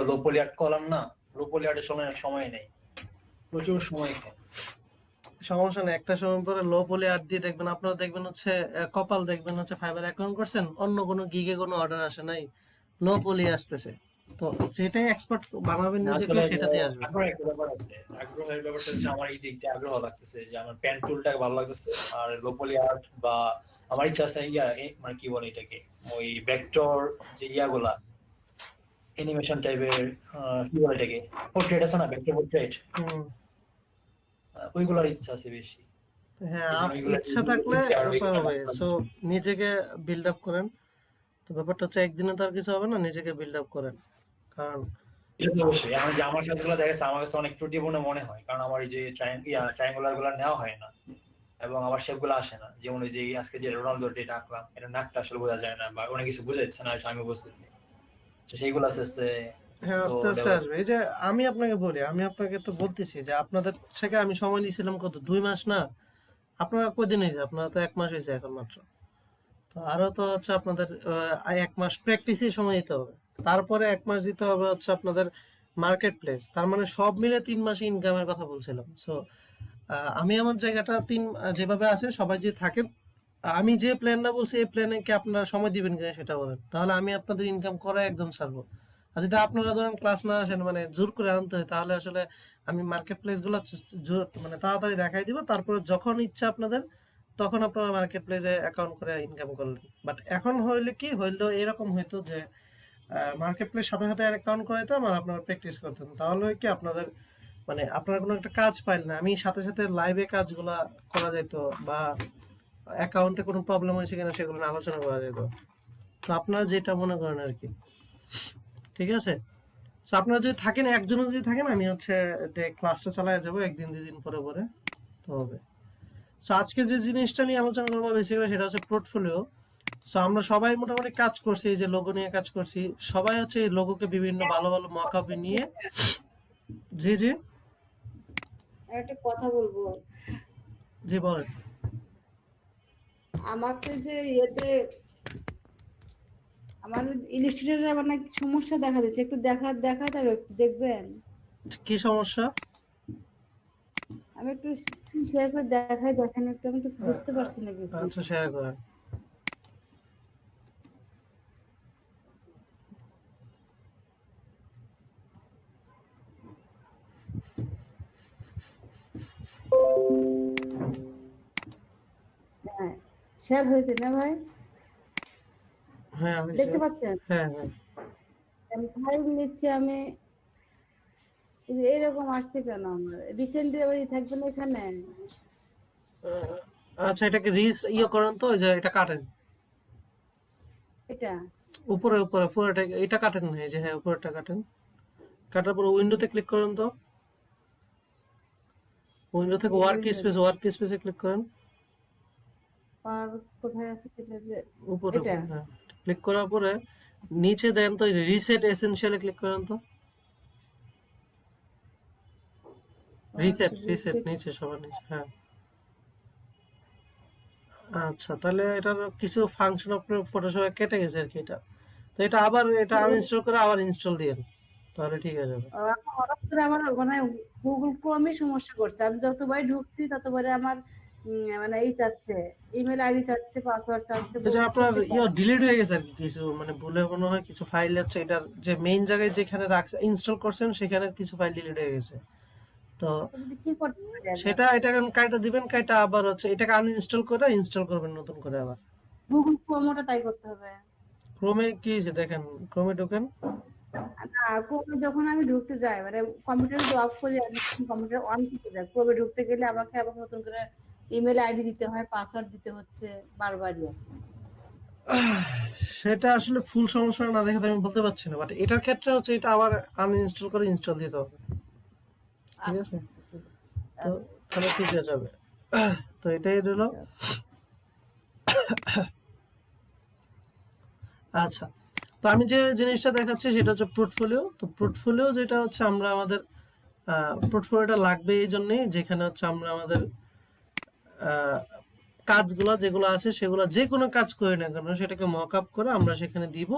লোপোলিয়ার্ড column না, লোপোলিয়ার্ডের সময় নেই, প্রচুর সময় খায়। সমস্যা নেই, একটা সময় পরে লো পলি আর দিয়ে দেখবেন, আপনারা দেখবেন হচ্ছে কপাল দেখবেন হচ্ছে ফাইবার অ্যাকাউন্ট করছেন, অন্য কোনো গিগে কোনো অর্ডার আসে নাই, নো পলি আসতেছে। তো যেটাই এক্সপার্ট বানাবেন নিজেকে আসলে সেটাতে আসবে। আগ্রহ একটা ব্যাপার আছে, আগ্রহের ব্যাপারটা হচ্ছে আমার এই দিকটা আগ্রহ লাগতেছে যে আমার প্যান টুলটা ভালো লাগতেছে, আর লোপোলিয়ার্ড বা আমার ইচ্ছা আছে মানে কি বলে এটাকে, ওই ভেক্টর যে ইয়াগুলা অ্যানিমেশন টাইপের, কি বলে এটাকে, পোর্ট্রেট আছে না, ভেক্টর পোর্ট্রেট, হুম। ওইগুলোর ইচ্ছা আছে বেশি। হ্যাঁ, এই জন্য ওইগুলো ইচ্ছা থাকলে আর উপায় ওইগুলো হবে। কাজ করা সো নিজেকে বিল্ড আপ করেন। তো ব্যাপারটা হচ্ছে একদিনে তো আর কিছু হবে না, নিজেকে বিল্ড আপ করেন। কারণ এটা তো অবশ্যই। এখন যে আমার কাজগুলো দেখা যাচ্ছে আমার কাছে অনেক ত্রুটিপূর্ণ মনে হয়, কারণ আমার এই যে ট্রায়াঙ্গুলার গুলো নেওয়া হয় না, এবং আমার শেপ গুলো আসে না। যেমন ওই যে আজকে যে রোনালদোর যেটা আঁকলাম, এটা নাকটা আসলে বোঝা যায় না, বা অনেক কিছু বোঝা যাচ্ছে না, এটা আমি বুঝতেছি। তো সেইগুলো আস্তে আস্তে হ্যাঁ, তো আস্তে আস্তে ডেভেলপ। আসবে। এই যে আমি আপনাকে বলি, আমি আপনাকে তো বলতেছি যে আপনাদের থেকে আমি সময় নিয়েছিলাম কত, 2 মাস না? আপনারা কয়দিন হয়েছে? আপনারা তো 1 মাস হয়েছে এখন মাত্র। তো আরো তো হচ্ছে আপনাদের 1 মাস প্র্যাকটিসের সময় দিতে হবে। তারপরে 1 মাস দিতে হবে হচ্ছে আপনাদের মার্কেট প্লেস। তার মানে সব মিলে 3 মাসে ইনকামের কথা বলছিলাম। সো আমি আমার জায়গাটা যেভাবে আছে সবাই যে থাকেন, আমি যে প্ল্যানটা বলছি এই প্ল্যানে কি আপনারা সময় দিবেন কিনা সেটা বলেন, তাহলে আমি আপনাদের ইনকাম করা একদম ছাড়বো। আর যদি আপনারা ধরেন ক্লাস না আসেন, মানে জোর করে আনতে হয়, তাহলে আসলে আমি মার্কেট প্লেস গুলো মানে তাড়াতাড়ি দেখাই দিব, তারপরে যখন ইচ্ছা আপনাদের তখন আপনারা মার্কেট প্লেসে অ্যাকাউন্ট করে ইনকাম করলেন। বাট এখন হইলে কি হইলো, এরকম হইতো যে মার্কেট প্লেস সাথে সাথে অ্যাকাউন্ট করে দিতাম আর আপনারা প্র্যাকটিস করতেন, তাহলে কি আপনাদের মানে আপনারা কোনো একটা কাজ পাইলেন না, আমি সাথে সাথে লাইভে কাজগুলা করা যেত, বা অ্যাকাউন্টে কোনো প্রবলেম হয়েছে কিনা সেগুলো নিয়ে আলোচনা করা যেত। তো আপনারা যেটা মনে করেন আর কি, ঠিক আছে? তো আপনারা যদি থাকেন, একজনও যদি থাকেন, আমি হচ্ছে ক্লাসটা চালায় যাবো একদিন 2 দিন পরে পরে, তো হবে। সো আজকে যে জিনিসটা নিয়ে আলোচনা করবো বেসিক্যালি সেটা হচ্ছে পোর্টফোলিও। সো আমরা সবাই মোটামুটি কাজ করছি, এই যে লোগো নিয়ে কাজ করছি, সবাই হচ্ছে এই লোগোকে বিভিন্ন ভালো ভালো মকআপে নিয়ে। জি জি। একটা কথা বলবো। জি বলেন। আমাকে যে ইয়েতে আমার ইলিস্ট্রেটরে আবার নাকি সমস্যা দেখা দিচ্ছে, একটু দেখা যাবে, একটু দেখবেন? কি সমস্যা? আমি একটু শেয়ার করে দেখেন একটু, আমি তো বুঝতে পারছি না কিছু। আচ্ছা, শেয়ার করেন। হ্যাঁ, শেয়ার হয়েছে না ভাই? হ্যাঁ হয়েছে। দেখতে পাচ্ছেন? হ্যাঁ হ্যাঁ। আমি ফাইল নিচ্ছি, আমি এরকম আসছে কেন? আমার রিসেন্টলি আবার থাকবে না এখানে? আচ্ছা, এটাকে করেন তো, ওই যে এটা কাটেন। এটা উপরে উপরে পুরোটা এটা কাটেন না, এই যে হ্যাঁ উপরেরটা কাটেন। কাটার পর উইন্ডোতে ক্লিক করেন তো, উইন্ডো থেকে ওয়ার্ক স্পেসে ক্লিক করেন। আর কোথায় আছে সেটা যে উপরে এটা? উপরে, হ্যাঁ। ক্লিক করার পরে নিচে দেন তো রিসেট এসেনশিয়ালে ক্লিক করেন তো। Reset reset reset. নিচে, সবার নিচে, হ্যাঁ। আচ্ছা, তাহলে এটার কিছু ফাংশন আপনার ফটোশপে কেটে গেছে আর কি। এটা তো এটা আবার এটা আনইনস্টল করে আবার ইনস্টল দিয়েন, তাহলে ঠিক হয়ে যাবে। হঠাৎ করে আমার মানে গুগল ক্রোমে সমস্যা করছে। আমি যতবারই ঢুকছি ততবারে আমার মানে এই চাচ্ছে, ইমেল আইডি চাচ্ছে, পাসওয়ার্ড চাচ্ছে, এই যে আপনার প্রত্যেকবার। ডিলিট হয়ে গেছে আর কি, কিছু মানে ভুলে মনে হয় কিছু ফাইল আছে, এটার যে মেইন জায়গায় যেখানে রাখছে ইনস্টল করছেন সেখানে কিছু ফাইল ডিলিট হয়ে গেছে। তো যদি কি করতে পারি আমি? সেটা এটা কাইটা দিবেন, কাইটা আবার হচ্ছে এটাকে আনইনস্টল করে ইনস্টল করবেন নতুন করে আবার। গুগল ক্রোমটা তাই করতে হবে? ক্রোমে কি হয়েছে দেখেন, ক্রোমে ঢোকেন। না, ক্রোমে যখন আমি ঢুকতে যাই, মানে কম্পিউটার যদি অফ করি, আমি কম্পিউটার অন করতে যাই, ক্রোমে ঢুকতে গেলে আমাকে আবার নতুন করে ইমেল আইডি দিতে হয়, পাসওয়ার্ড দিতে হচ্ছে বারবারই। সেটা আসলে ফুল সমস্যা না দেখে তো আমি বলতে পারছি না, বাট এটার ক্ষেত্রে হচ্ছে এটা আবার আনইনস্টল করে ইনস্টল দিতে হবে, ঠিক আছে? আচ্ছা আচ্ছা, ঠিক তো আছে। তাহলে ঠিক হয়ে যাবে। তো এটাই হলো। আচ্ছা আচ্ছা, তো আমি যে জিনিসটা দেখাচ্ছি সেটা হচ্ছে পোর্টফোলিও। তো পোর্টফোলিও যেটা হচ্ছে আমরা আমাদের পোর্টফোলিওটা লাগবে এই জন্যই, যেখানে হচ্ছে আমরা আমাদের কাজগুলো যেগুলো আছে সেগুলো যে কোনো কাজ করি না কেন সেটাকে মক আপ করে আমরা সেখানে দিব,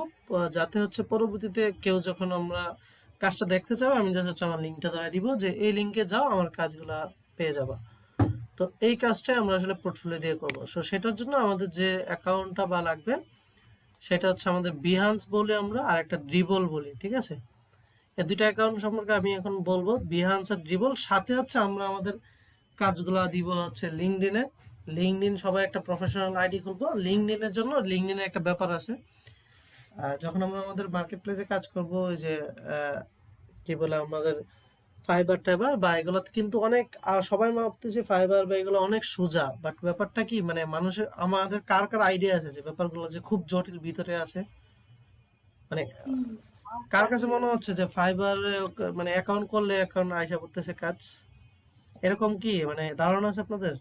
যাতে হচ্ছে পরবর্তীতে কেউ যখন আমরা কাজটা দেখতে চাও আমি জাস্ট হচ্ছে আমার লিঙ্কটা ধরে দিব যে এই লিঙ্কে যাও আমার কাজগুলা পেয়ে যাবা। তো এই কাজটাই আমরা আসলে পোর্টফোলিও দিয়ে করবো। সো সেটার জন্য আমাদের যে অ্যাকাউন্টটা বা লাগবে সেটা হচ্ছে আমাদের বিহান্স বলি আমরা, আর একটা ড্রিবল বলি, ঠিক আছে? এই দুইটা অ্যাকাউন্ট সম্পর্কে আমি এখন বলবো, বিহান্স আর ড্রিবল। সাথে হচ্ছে আমরা আমাদের কাজগুলা দিব হচ্ছে লিঙ্কডইনে। লিঙ্কডইন সবাই একটা প্রফেশনাল আইডি খুলবো। লিঙ্কডইনের জন্য লিঙ্কডইনের একটা ব্যাপার আছে, যখন আমরা আমাদের মার্কেট প্লেসে কাজ করব ওই যে কি বলে আমাদের ফাইবার টাইবার বা এগুলোতে কিন্তু অনেক, আর সবাই ভাবতেছে ফাইবার বা এগুলো অনেক সোজা, বাট ব্যাপারটা কি মানে মানুষের আমাদের কার কার আইডিয়া আছে যে ব্যাপারগুলো যে খুব জটিল ভিতরে আছে, মানে হুম, কার কাছে মনে হচ্ছে যে ফাইবার মানে অ্যাকাউন্ট করলে অ্যাকাউন্ট আইসা পড়তেছে কাজ, এরকম কি মানে ধারণা আছে আপনাদের?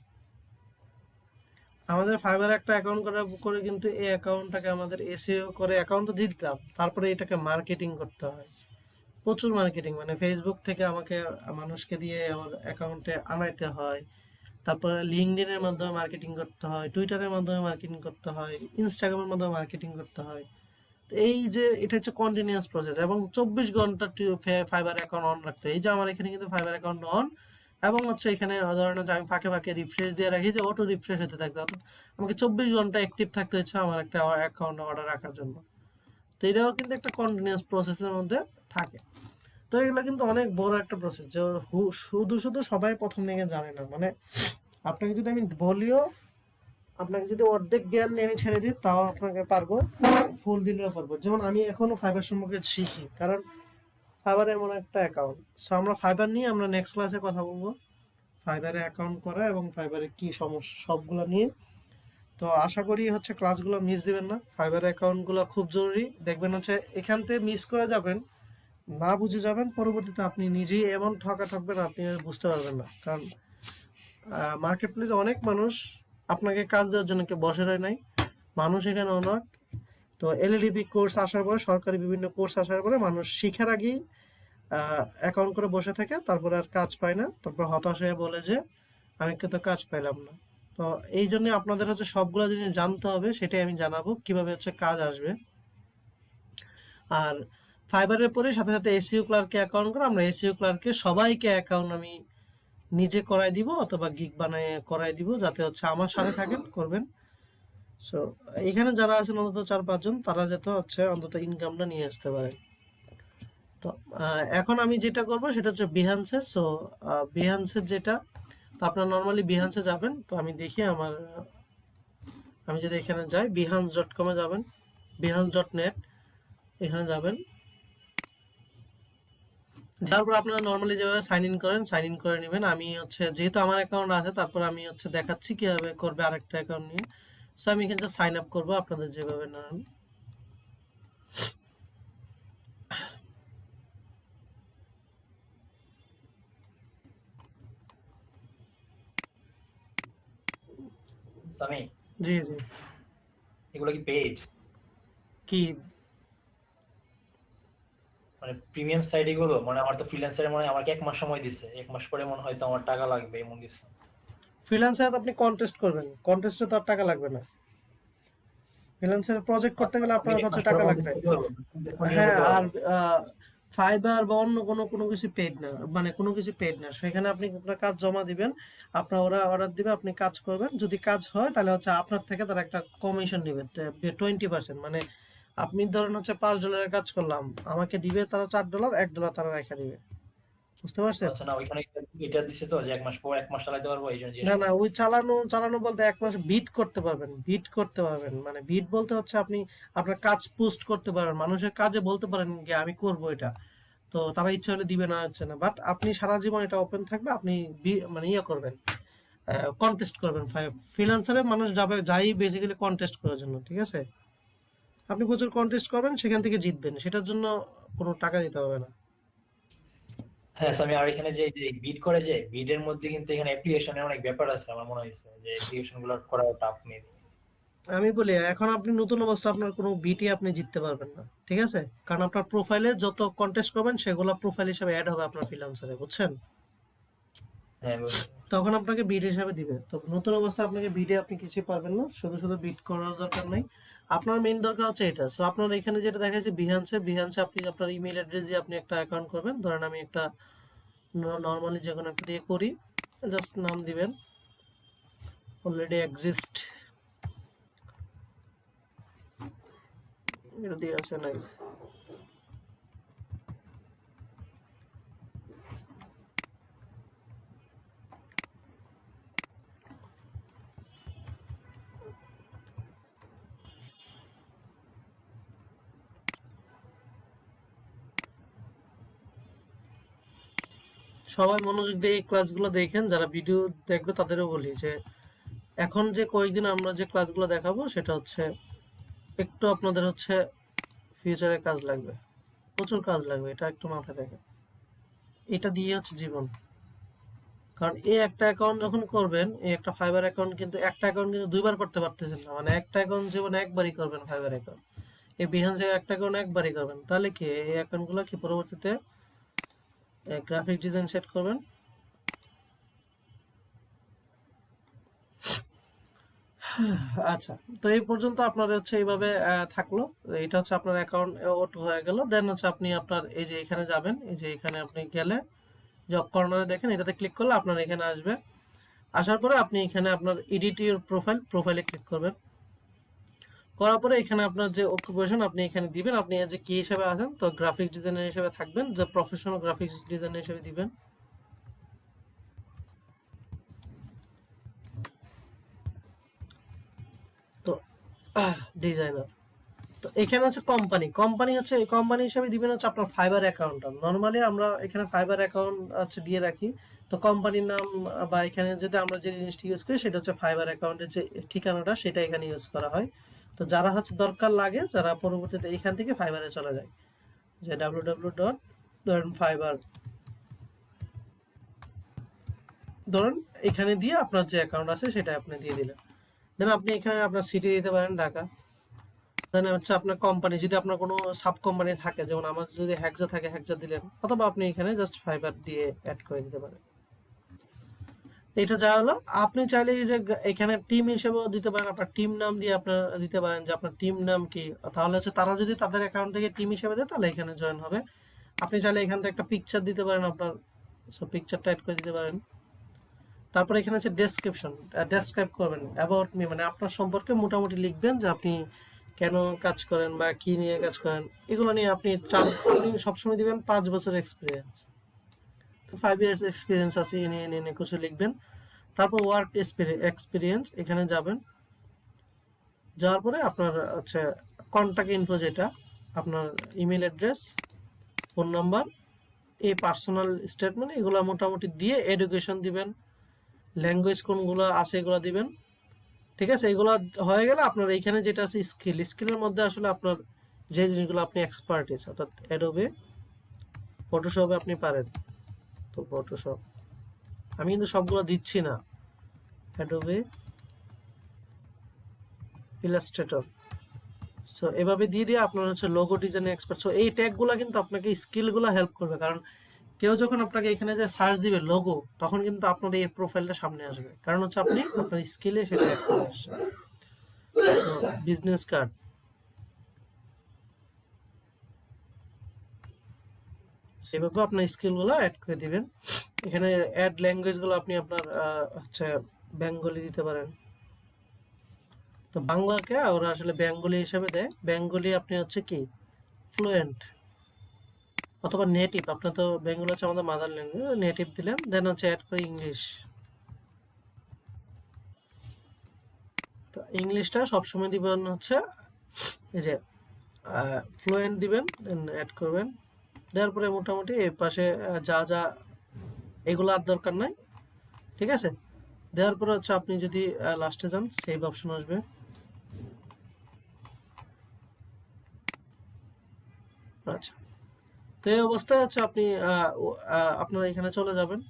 আমাদের ফাইবার একটা অ্যাকাউন্ট করার করে কিন্তু এই অ্যাকাউন্টটাকে আমাদের এসইও করে অ্যাকাউন্ট তো দিয়ে দিলাম, তারপরে এটাকে মার্কেটিং করতে হয়, প্রচুর মার্কেটিং, মানে ফেসবুক থেকে আমাকে মানুষকে দিয়ে আমার অ্যাকাউন্টে আনাইতে হয়, তারপরে লিঙ্কডইনের মাধ্যমে মার্কেটিং করতে হয়, টুইটারের মাধ্যমে মার্কেটিং করতে হয়, ইনস্টাগ্রামের মাধ্যমে মার্কেটিং করতে হয়। তো এই যে এটা হচ্ছে কন্টিনিউয়াস প্রসেস, এবং 24 ঘন্টা ফাইবার অ্যাকাউন্ট অন রাখতে হয়। এই যে আমার এখানে কিন্তু ফাইবার অ্যাকাউন্ট অন, এবং হচ্ছে এখানে ধরেন যে আমি ফাঁকে ফাঁকে রিফ্রেশ দিয়ে রাখি যে অটো রিফ্রেশ হতে থাকবে, অর্থাৎ আমাকে 24 ঘন্টা অ্যাক্টিভ থাকতে হচ্ছে আমার একটা অ্যাকাউন্ট অর্ডার রাখার জন্য। তো এটাও কিন্তু একটা কন্টিনিউয়াস প্রসেসের মধ্যে থাকে। তো এগুলো কিন্তু অনেক বড় একটা প্রসেস, যে শুধু শুধু সবাই প্রথম দিকে জানে না। মানে আপনাকে যদি আমি বলিও, আপনাকে যদি অর্ধেক জ্ঞান নিয়ে আমি ছেড়ে দিই তাও আপনাকে পারবো, ফুল দিলেও পারবো। যেমন আমি এখনো ফাইবার সম্পর্কে শিখি, কারণ ফাইবার এমন একটা অ্যাকাউন্ট। সো আমরা ফাইবার নিয়ে আমরা নেক্সট ক্লাসে কথা বলবো, ফাইবারে অ্যাকাউন্ট করা এবং ফাইবারে কি সমস্যা সবগুলো নিয়ে। তো আশা করি হচ্ছে ক্লাসগুলো মিস দিবেন না, ফাইবার অ্যাকাউন্টগুলো খুব জরুরি। দেখবেন হচ্ছে এখান থেকে মিস করে যাবেন, না বুঝে যাবেন, পরবর্তীতে আপনি নিজেই এমন ঠকবেন আপনি বুঝতে পারবেন না। কারণ মার্কেট প্লেসে অনেক মানুষ আপনাকে কাজ দেওয়ার জন্য কেউ বসে রয় নাই, মানুষ এখানে অনেক। তো এলএলডিপি কোর্স আসার পরে, সরকারি বিভিন্ন কোর্স আসার পরে মানুষ শিখার আগেই অ্যাকাউন্ট করে বসে থাকে, তারপরে আর কাজ পায় না, তারপর হতাশ হয়ে বলে যে আমি কিন্তু কাজ পাইলাম না। তো এই জন্য আপনাদের হচ্ছে সবগুলো জিনিস জানতে হবে, সেটাই আমি জানাবো কিভাবে হচ্ছে কাজ আসবে। আর ফাইবারের পরে সাথে সাথে এসইও ক্লার্কে অ্যাকাউন্ট করে, আমরা এসইও ক্লার্কে সবাইকে অ্যাকাউন্ট আমি নিজে করাই দিব অথবা গিগ বানায় করাই দিব, যাতে হচ্ছে আমার সাথে থাকেন করবেন। সো এখানে যারা আছেন অন্তত 4-5 জন, তারা যাতে হচ্ছে অন্তত ইনকামটা নিয়ে আসতে পারে। তো এখন আমি যেটা করব সেটা হচ্ছে বিহান্সের। সো বিহান্সের যেটা, তো আপনার নর্মালি বিহান্সে যাবেন। তো আমি দেখি আমার আমি যদি এখানে যাই behance.com-এ যাবেন, behance.net, এখানে যাবেন, তারপর আপনারা নর্মালি যেভাবে সাইন ইন করেন সাইন ইন করে নেবেন। আমি হচ্ছে যেহেতু আমার অ্যাকাউন্ট আছে, তারপর আমি হচ্ছে দেখাচ্ছি কিভাবে করবে আরেকটা অ্যাকাউন্ট নিয়ে। সো আমি এখানে সাইন আপ করবো আপনাদের যেভাবে নেন। সামি, জি জি। এগুলো কি পেইড? কি মানে প্রিমিয়াম সাইট এগুলো? মানে আমার তো ফ্রিল্যান্সারে মনে হয় আমাকে 1 মাস সময় দিছে, 1 মাস পরে মনে হয় তো আমার টাকা লাগবে এমন কিছু। ফ্রিল্যান্সারে আপনি কন্টেস্ট করবেন, কন্টেস্টে তো আর টাকা লাগবে না। ফ্রিল্যান্সারে প্রজেক্ট করতে গেলে আমি আপনার কি 1 কাছে মাস পরে টাকা মধ্যে লাগবে। দিতে পারবো? নিয়ে হ্যাঁ, নিতে আর পারবো? ফাইবার বা অন্য কোনো কিছু পেড না, মানে কোনো কিছু পেড না। সেখানে আপনি আপনার কাজ জমা দিবেন, আপনার ওরা অর্ডার দিবে, আপনি কাজ করবেন। যদি কাজ হয় তাহলে হচ্ছে আপনার থেকে তারা একটা কমিশন দিবে 20%। মানে আপনি ধরেন হচ্ছে $5 কাজ করলাম, আমাকে দিবে তারা $4, $1 তারা রেখে দিবে। বুঝতে পারছেন? আচ্ছা, না ওইখানে এটা দিছে তো যে 1 মাস পর 1 মাস চালাতে পারবো, এই জন্য জিজ্ঞেস না না, করলাম। ওই চালানো চালানো বলতে 1 মাস বিট করতে পারবেন, বিট করতে পারবেন। মানে বিট বলতে হচ্ছে আপনি আপনার কাজ পোস্ট করতে পারবেন, মানুষের কাজে বলতে পারেন যে আমি করব এটা। তো তারা ইচ্ছা হলে দিবে, না হচ্ছে না, বাট আপনি সারা জীবন এটা ওপেন থাকবে। আপনি মানে ইয়ে করবেন, কন্টেস্ট করবেন। ফ্রিল্যান্সারে মানুষ যাবে যাই বেসিক্যালি কন্টেস্ট করার জন্য, ঠিক আছে? আপনি প্রচুর কন্টেস্ট করবেন, সেখান থেকে জিতবেন, সেটার জন্য কোনো টাকা দিতে হবে না। হ্যাঁ সামি, আর এখানে যে যে বিড করে, যে বিডের মধ্যে কিন্তু এখানে অ্যাপ্লিকেশনের অনেক ব্যাপার আছে। আমার মনে হয়েছে যে অ্যাপ্লিকেশন গুলো করা টাফ মেবি। আমি বলি এখন আপনি নতুন অবস্থা, আপনার কোনো বিটি আপনি জিততে পারবেন না, ঠিক আছে? কারণ আপনার প্রোফাইলে যত কন্টেস্ট করবেন সেগুলো প্রোফাইল হিসেবে অ্যাড হবে আপনার ফ্রিল্যান্সারে, বুঝছেন? হ্যাঁ তখন আপনাকে বিড হিসাবে দিবে। তো নতুন অবস্থায় আপনাকে বিডে আপনি কিছু পারবেন না, শুধু শুধু বিড করার দরকার নাই। আপনার মেইন দরকার হচ্ছে এটা। সো আপনার এখানে যেটা দেখা যাচ্ছে বিহান্সে আপনি আপনার ইমেল অ্যাড্রেস দিয়ে আপনি একটা অ্যাকাউন্ট করবেন। ধরেন আমি একটা নর্মালি যে কোনো একটা দিয়ে করি, জাস্ট নাম দিবেন অলরেডি এক্সিস্ট, এটা দিয়ে আছে নাই। সবাই মনোযোগ দিয়ে এই ক্লাসগুলো দেখেন, যারা ভিডিও দেখবে তাদেরও বলি যে এখন যে কয়েকদিন আমরা যে ক্লাসগুলো দেখাবো সেটা হচ্ছে একটু আপনাদের হচ্ছে ফিউচারে কাজ লাগবে, প্রচুর কাজ লাগবে, এটা একটু মাথায় রাখেন। এটা দিয়ে হচ্ছে জীবন। কারণ এই একটা অ্যাকাউন্ট যখন করবেন, এই একটা ফাইবার অ্যাকাউন্ট কিন্তু একটা অ্যাকাউন্ট কিন্তু দুইবার করতে পারতেছেন না, মানে একটা অ্যাকাউন্ট জীবনে একবারই করবেন ফাইবার অ্যাকাউন্ট। এই বিহান্সে একটা অ্যাকাউন্ট একবারই করবেন, তাহলে কি এই অ্যাকাউন্টগুলো কি পরবর্তীতে গ্রাফিক ডিজাইন সেট করবেন। আচ্ছা, তো এই পর্যন্ত আপনার হচ্ছে এইভাবে থাকলো। এটা হচ্ছে আপনার অ্যাকাউন্ট ওট হয়ে গেল। দেন হচ্ছে আপনি আপনার এই যে এখানে যাবেন, এই যে এখানে আপনি গেলে যে কর্নারে দেখেন এটাতে ক্লিক করলে আপনার এখানে আসবে। আসার পরে আপনি এখানে আপনার এডিট ইউর প্রোফাইলে ক্লিক করবেন। করার পরে এখানে আপনার যে অকুপেশন আপনি এখানে দিবেন, আপনি যে কি হিসেবে আছেন, তো গ্রাফিক্স ডিজাইনার হিসেবে থাকবেন, যে প্রফেশনাল গ্রাফিক্স ডিজাইনার হিসেবে দিবেন। তো ডিজাইনার, তো এখানে হচ্ছে কোম্পানি হচ্ছে কোম্পানি হিসেবে দিবেন হচ্ছে আপনার ফাইবার অ্যাকাউন্টটা। নর্মালি আমরা এখানে ফাইবার অ্যাকাউন্ট হচ্ছে দিয়ে রাখি, তো কোম্পানির নাম বা এখানে যদি আমরা যে জিনিসটি ইউজ করি সেটা হচ্ছে ফাইবার অ্যাকাউন্টের যে ঠিকানাটা সেটা এখানে ইউজ করা হয়। তো যারা হচ্ছে দরকার লাগে, যারা পরবর্তীতে এখান থেকে ফাইবারে চলে যায়, যে www.fiber ধরুন এখানে দিয়ে আপনার যে অ্যাকাউন্ট আছে সেটা আপনি দিয়ে দিলেন। দেন আপনি এখানে আপনার সিটি দিতে পারেন ঢাকা। দেন হচ্ছে আপনার কোম্পানি, যদি আপনার কোনো সাব কোম্পানি থাকে, যেমন আমার যদি হ্যাকজা থাকে হ্যাকজা দিলেন, অথবা আপনি এখানে জাস্ট ফাইবার দিয়ে অ্যাড করে দিতে পারেন। এটা যা হলো, আপনি চাইলে এই যে এখানে টিম হিসেবেও দিতে পারেন, আপনার টিম নাম দিয়ে আপনার দিতে পারেন যে আপনার টিম নাম কি, তাহলে হচ্ছে তারা যদি তাদের অ্যাকাউন্ট থেকে টিম হিসেবে দেয় তাহলে এখানে জয়েন হবে। আপনি চাইলে এখান থেকে একটা পিকচার দিতে পারেন, আপনার পিকচারটা অ্যাড করে দিতে পারেন। তারপরে এখানে হচ্ছে ডেসক্রাইব করবেন অ্যাবাউট মি, মানে আপনার সম্পর্কে মোটামুটি লিখবেন যে আপনি কেন কাজ করেন বা কি নিয়ে কাজ করেন, এগুলো নিয়ে আপনি সবসময় দিবেন 5 বছর এক্সপিরিয়েন্স, তো 5 ইয়ার্স এক্সপিরিয়েন্স আছে এনে কিছু লিখবেন। তারপর ওয়ার্ক এক্সপিরিয়েন্স এখানে যাবেন, যাওয়ার পরে আপনার হচ্ছে কন্ট্যাক্ট ইনফো, যেটা আপনার ইমেল অ্যাড্রেস, ফোন নাম্বার, এই পার্সোনাল স্টেটমেন্ট, এগুলো মোটামুটি দিয়ে এডুকেশন দিবেন, ল্যাঙ্গুয়েজ কোনগুলো আছে এগুলো দিবেন। ঠিক আছে, এগুলো হয়ে গেলে আপনার এইখানে যেটা আছে স্কিলের মধ্যে আসলে আপনার যে জিনিসগুলো আপনি এক্সপার্টিস, অর্থাৎ অ্যাডোবে ফটোশপে আপনি পারেন, তো ফটোশপ আমি কিন্তু সবগুলো দিচ্ছি না, অ্যাডোবে ইলাস্ট্রেটর। সো এভাবে দিয়ে আপনার হচ্ছে লোগো ডিজাইন এক্সপার্ট। সো এই ট্যাগগুলো কিন্তু আপনাকে স্কিলগুলো হেল্প করবে, কারণ কেউ যখন আপনাকে এখানে যে সার্চ দিবে লোগো, তখন কিন্তু আপনার এই প্রোফাইলটা সামনে আসবে, কারণ হচ্ছে আপনি আপনার স্কিলে সেটা অ্যাড করে আসছেন। বিজনেস কার্ড, সেভাবে আপনার স্কিলগুলো অ্যাড করে দিবেন। এখানে অ্যাড ল্যাঙ্গুয়েজগুলো আপনি আপনার হচ্ছে বেঙ্গলি দিতে পারেন। তো বাংলাকে ওরা আসলে বেঙ্গলি হিসেবে দেয়, বেঙ্গলি আপনি হচ্ছে কি ফ্লুয়েন্ট অথবা নেটিভ, আপনার তো বেঙ্গলি হচ্ছে আমাদের মাদার ল্যাঙ্গুয়েজ, নেটিভ দিলেন। দেন হচ্ছে অ্যাড করে ইংলিশ, তো ইংলিশটা সবসময় দিবেন হচ্ছে এই যে ফ্লুয়েন্ট দিবেন, দেন অ্যাড করবেন। দেওয়ার পরে মোটামুটি এই পাশে যা যা এগুলো আর দরকার নাই, ঠিক আছে। দেওয়ার পরে হচ্ছে আপনি যদি লাস্টে যান, সেভ অপশন আসবে। আচ্ছা, তো এই অবস্থায় হচ্ছে আপনি আপনার এখানে চলে যাবেন।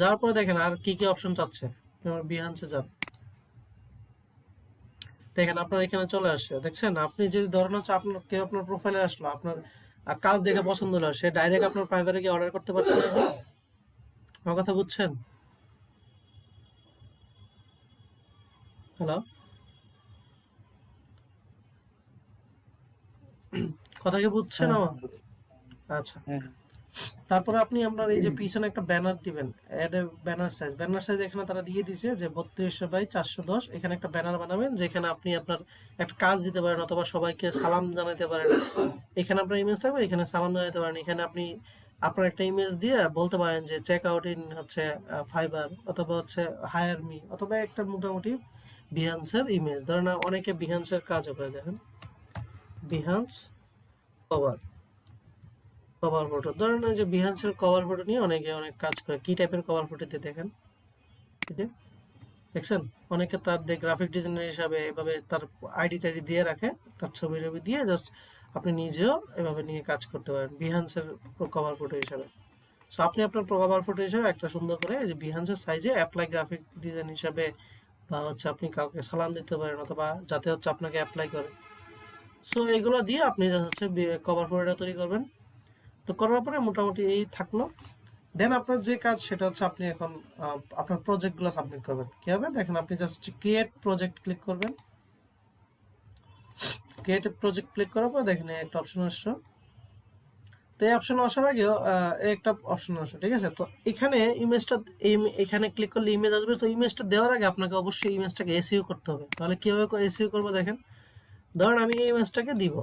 যাওয়ার পরে দেখেন আর কি কি অপশন চাচ্ছে, বিহান্সে যান, দেখেন আপনার এখানে চলে আসছে, দেখছেন। আপনি যদি ধরেন হচ্ছে আপনার কেউ আপনার প্রোফাইলে আসলো, আপনার কাজ দেখে পছন্দ হলো, সে ডাইরেক্ট আপনার প্রাইভেটে গিয়ে অর্ডার করতে পারছে না। আমার কথা বুঝছেন? হ্যালো, কথা কি বুঝছেন হ্যাঁ আমার? হ্যাঁ বুঝছি। আচ্ছা, হ্যাঁ তারপরে আপনি আপনার এই যে পিছনে একটা ব্যানার দিবেন, অ্যাড এ ব্যানার সাইজ এখানে তারা দিয়ে দিছে যে 3200 বাই 410। এখানে একটা ব্যানার বানাবেন যেখানে আপনি আপনার একটা কাজ দিতে পারেন অথবা সবাইকে সালাম জানাতে পারেন। এখানে আপনার ইমেজ থাকবে, এখানে সালাম জানাতে পারেন। এখানে আপনি আপনার একটা ইমেজ দিয়ে বলতে পারেন যে চেক আউট ইন হচ্ছে ফাইবার, অথবা হচ্ছে হায়ার মি, অথবা একটা মোটামুটি বিহান্সের ইমেজ। ধরেন অনেকে বিহান্সের কাজও করে, দেখেন বিহান্স কভার কভার ফটো। ধরেন ওই যে বিহান্সের কভার ফটো নিয়ে অনেকে অনেক কাজ করে। কি টাইপের কভার ফটোতে দেখেন, এই যে দেখছেন, অনেকে তার গ্রাফিক ডিজাইনার হিসাবে এভাবে তার আইডি টাইডি দিয়ে রাখে, তার ছবি টবি দিয়ে জাস্ট আপনি নিজেও এভাবে নিয়ে কাজ করতে পারেন বিহান্সের কভার ফটো হিসাবে। সো আপনি আপনার কভার ফটো হিসাবে একটা সুন্দর করে এই যে বিহান্সের সাইজে অ্যাপ্লাই গ্রাফিক ডিজাইন হিসাবে, বা হচ্ছে আপনি কাউকে সালাম দিতে পারেন অথবা যাতে হচ্ছে আপনাকে অ্যাপ্লাই করে। সো এগুলো দিয়ে আপনি হচ্ছে কভার ফটোটা তৈরি করবেন। তো করার পরে মোটামুটি এই থাকলো। দেন আপনার যে কাজ সেটা হচ্ছে আপনি এখন আপনার প্রজেক্টগুলো সাবমিট করবেন। কি হবে দেখেন, আপনি জাস্ট ক্রিয়েট প্রজেক্ট ক্লিক করবেন। ক্রিয়েট প্রজেক্ট ক্লিক করার পর দেখেন এই একটা অপশন আসছে। তো এই অপশন আসার আগেও এই একটা অপশন আসে, ঠিক আছে? তো এখানে ইমেজটা, এখানে ক্লিক করলে ইমেজ আসবে। তো ইমেজটা দেওয়ার আগে আপনাকে অবশ্যই ইমেজটাকে এসইও করতে হবে। তাহলে কিভাবে এসইও করবো দেখেন, ধরেন আমি এই ইমেজটাকে দিব।